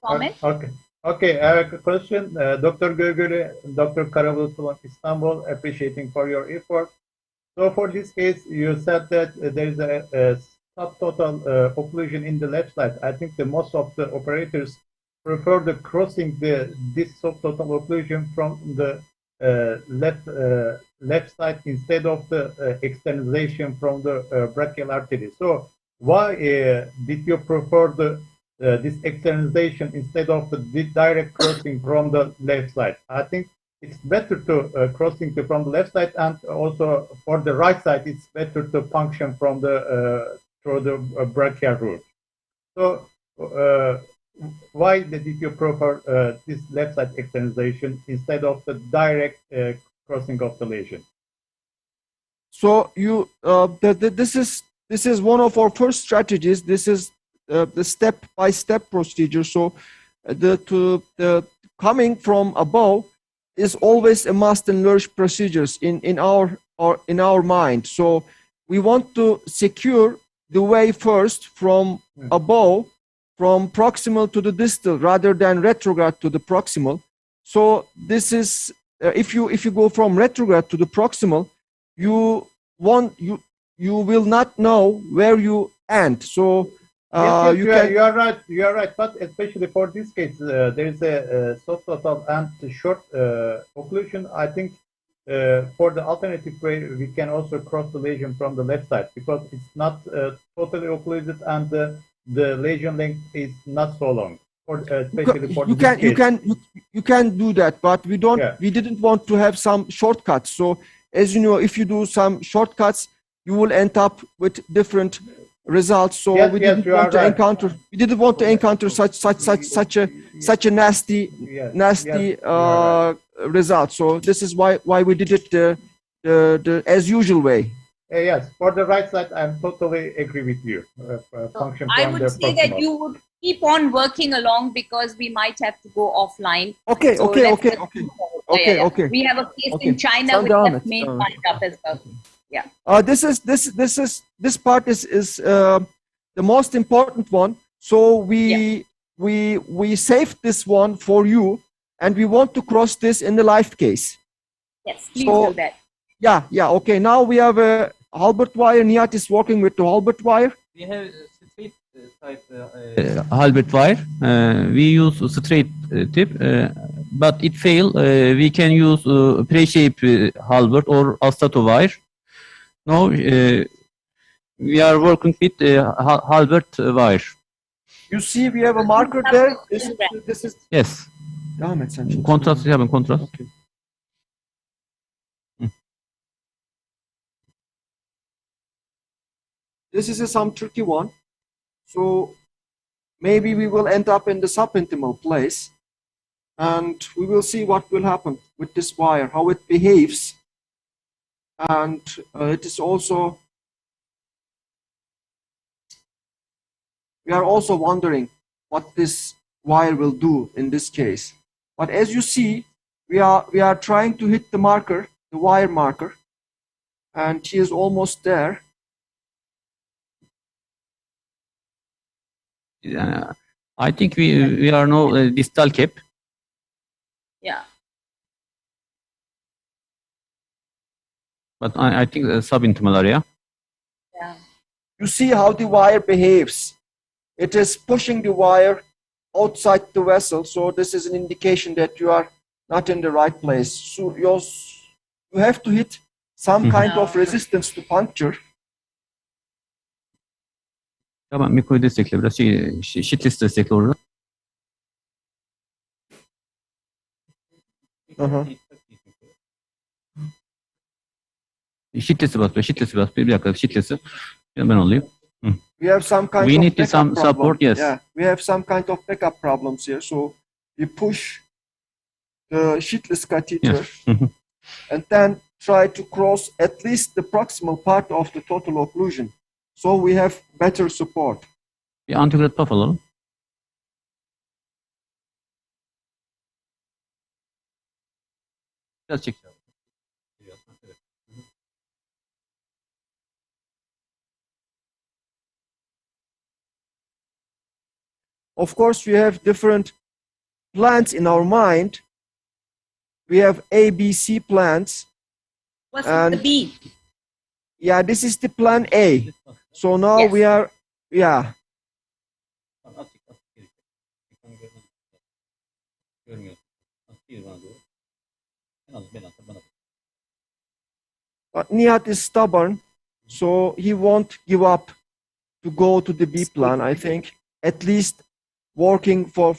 comment. Okay. Okay. I have a question, Dr. Gögülü, Dr. Karabulut from Istanbul. Appreciating for your effort. So for this case, you said that there is a subtotal occlusion in the left side. I think the most of the operators prefer the crossing this subtotal occlusion from the left side instead of the externalization from the brachial artery. So why did you prefer this externalization instead of the direct crossing from the left side? I think it's better to crossing from the left side, and also for the right side, it's better to function from the through the brachial route. So why did you prefer this left side externalization instead of the direct crossing of the lesion? So you this is one of our first strategies. This is the step-by-step procedure. So the coming from above is always a must in Lurch procedures in our mind. So we want to secure the way first from above, from proximal to the distal, rather than retrograde to the proximal. So this is if you go from retrograde to the proximal, you will not know where you end. So yes, you are right. You are right. But especially for this case, there is a soft total and short occlusion. I think for the alternative way, we can also cross the lesion from the left side because it's not totally occluded and the lesion length is not so long. Especially for you can do that, but we don't. Yeah. We didn't want to have some shortcuts. So as you know, if you do some shortcuts, you will end up with different results. So yes, we didn't want to encounter. We didn't want to encounter such a nasty result. So this is why we did it the as usual way. Yes, for the right side, I'm totally agree with you. I would say that you would keep on working along because we might have to go offline. Okay. So Okay. We have a case in China with that main lined up as well. Yeah. This part is the most important one. So we saved this one for you, and we want to cross this in the live case. Yes, please do that. Yeah. Okay. Now we have a Halbert wire. Nihat is working with the Halbert wire. We have straight type Halbert wire. We use straight tip, but it fail. We can use pre-shape Halbert or Astato wire. Now we are working with Halbert wire. You see, we have a marker there. This is yes. Contrast. We have a contrast. Okay. This is some tricky one. So maybe we will end up in the subintimal place, and we will see what will happen with this wire, how it behaves. And it is also, we are also wondering what this wire will do in this case. But as you see, we are trying to hit the marker, the wire marker, and he is almost there. I think we are now distal cap. Yeah. But I think subintimal area. Yeah. You see how the wire behaves. It is pushing the wire outside the vessel. So this is an indication that you are not in the right place. So you have to hit some kind of resistance to puncture. Tamam, mikroyu destekle biraz shitless destekle orada. Shitless'i bas. Bir dakika shitless'i. Ben alayım. We have some kind we of need some problem. Support, yes. Yeah, we have some kind of backup problems here. So we push the shitless catheter and then try to cross at least the proximal part of the total occlusion. So we have better support. Bir antigrad puff alalım. Biraz çek. Of course, we have different plans in our mind. We have A, B, C plans. What's the B? Yeah, this is the plan A. So now we are, But Nihat is stubborn, so he won't give up to go to the B plan, I think, at least working for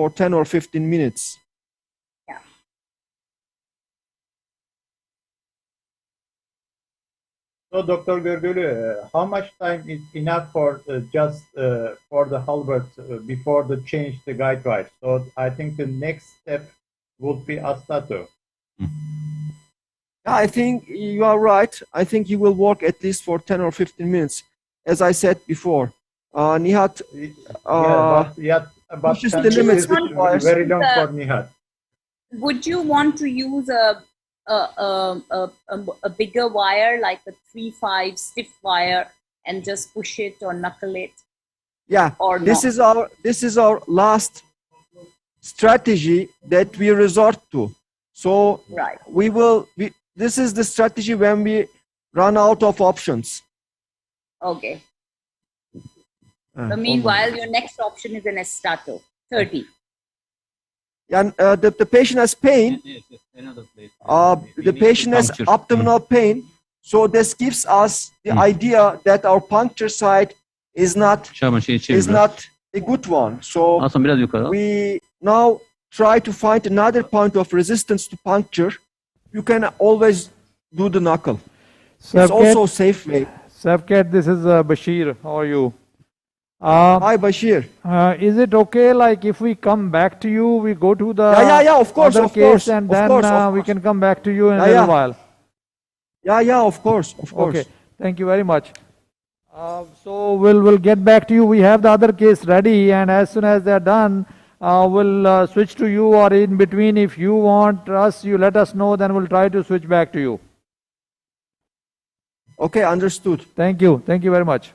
10 or 15 minutes. Yeah. So, Dr. Görgülü, how much time is enough for just for the Halbert before the change the guide wire? So, I think the next step would be Astato. I think you are right. I think you will work at least for 10 or 15 minutes. As I said before, Nihat but pushes the limits with wires. Very long for Nihat. would you want to use a bigger wire, like a 3/5 stiff wire, and just push it or knuckle it? Yeah, Or this not? is our last strategy that we resort to. So Right. this is the strategy when we run out of options. Okay. So meanwhile, your next option is an Estato 30. And the patient has pain. The patient has Puncture. abdominal pain. So this gives us the idea that our puncture site is not a good one. So Hasan biraz yukarı al. we now try to find another point of resistance to puncture. You can always do the knuckle. It's also a safe way. Savkat, this is Bashir. How are you? Hi, Bashir. Is it okay, like if we come back to you, we go to the Yeah, of course, other of case, course, and of then course, of we course. can come back to you in a Yeah, little yeah. while? Yeah, of course, of course. Okay, thank you very much. So we'll get back to you. We have the other case ready, and as soon as they're done, we'll switch to you, or in between, if you want us, you let us know, then we'll try to switch back to you. Okay, understood. Thank you very much.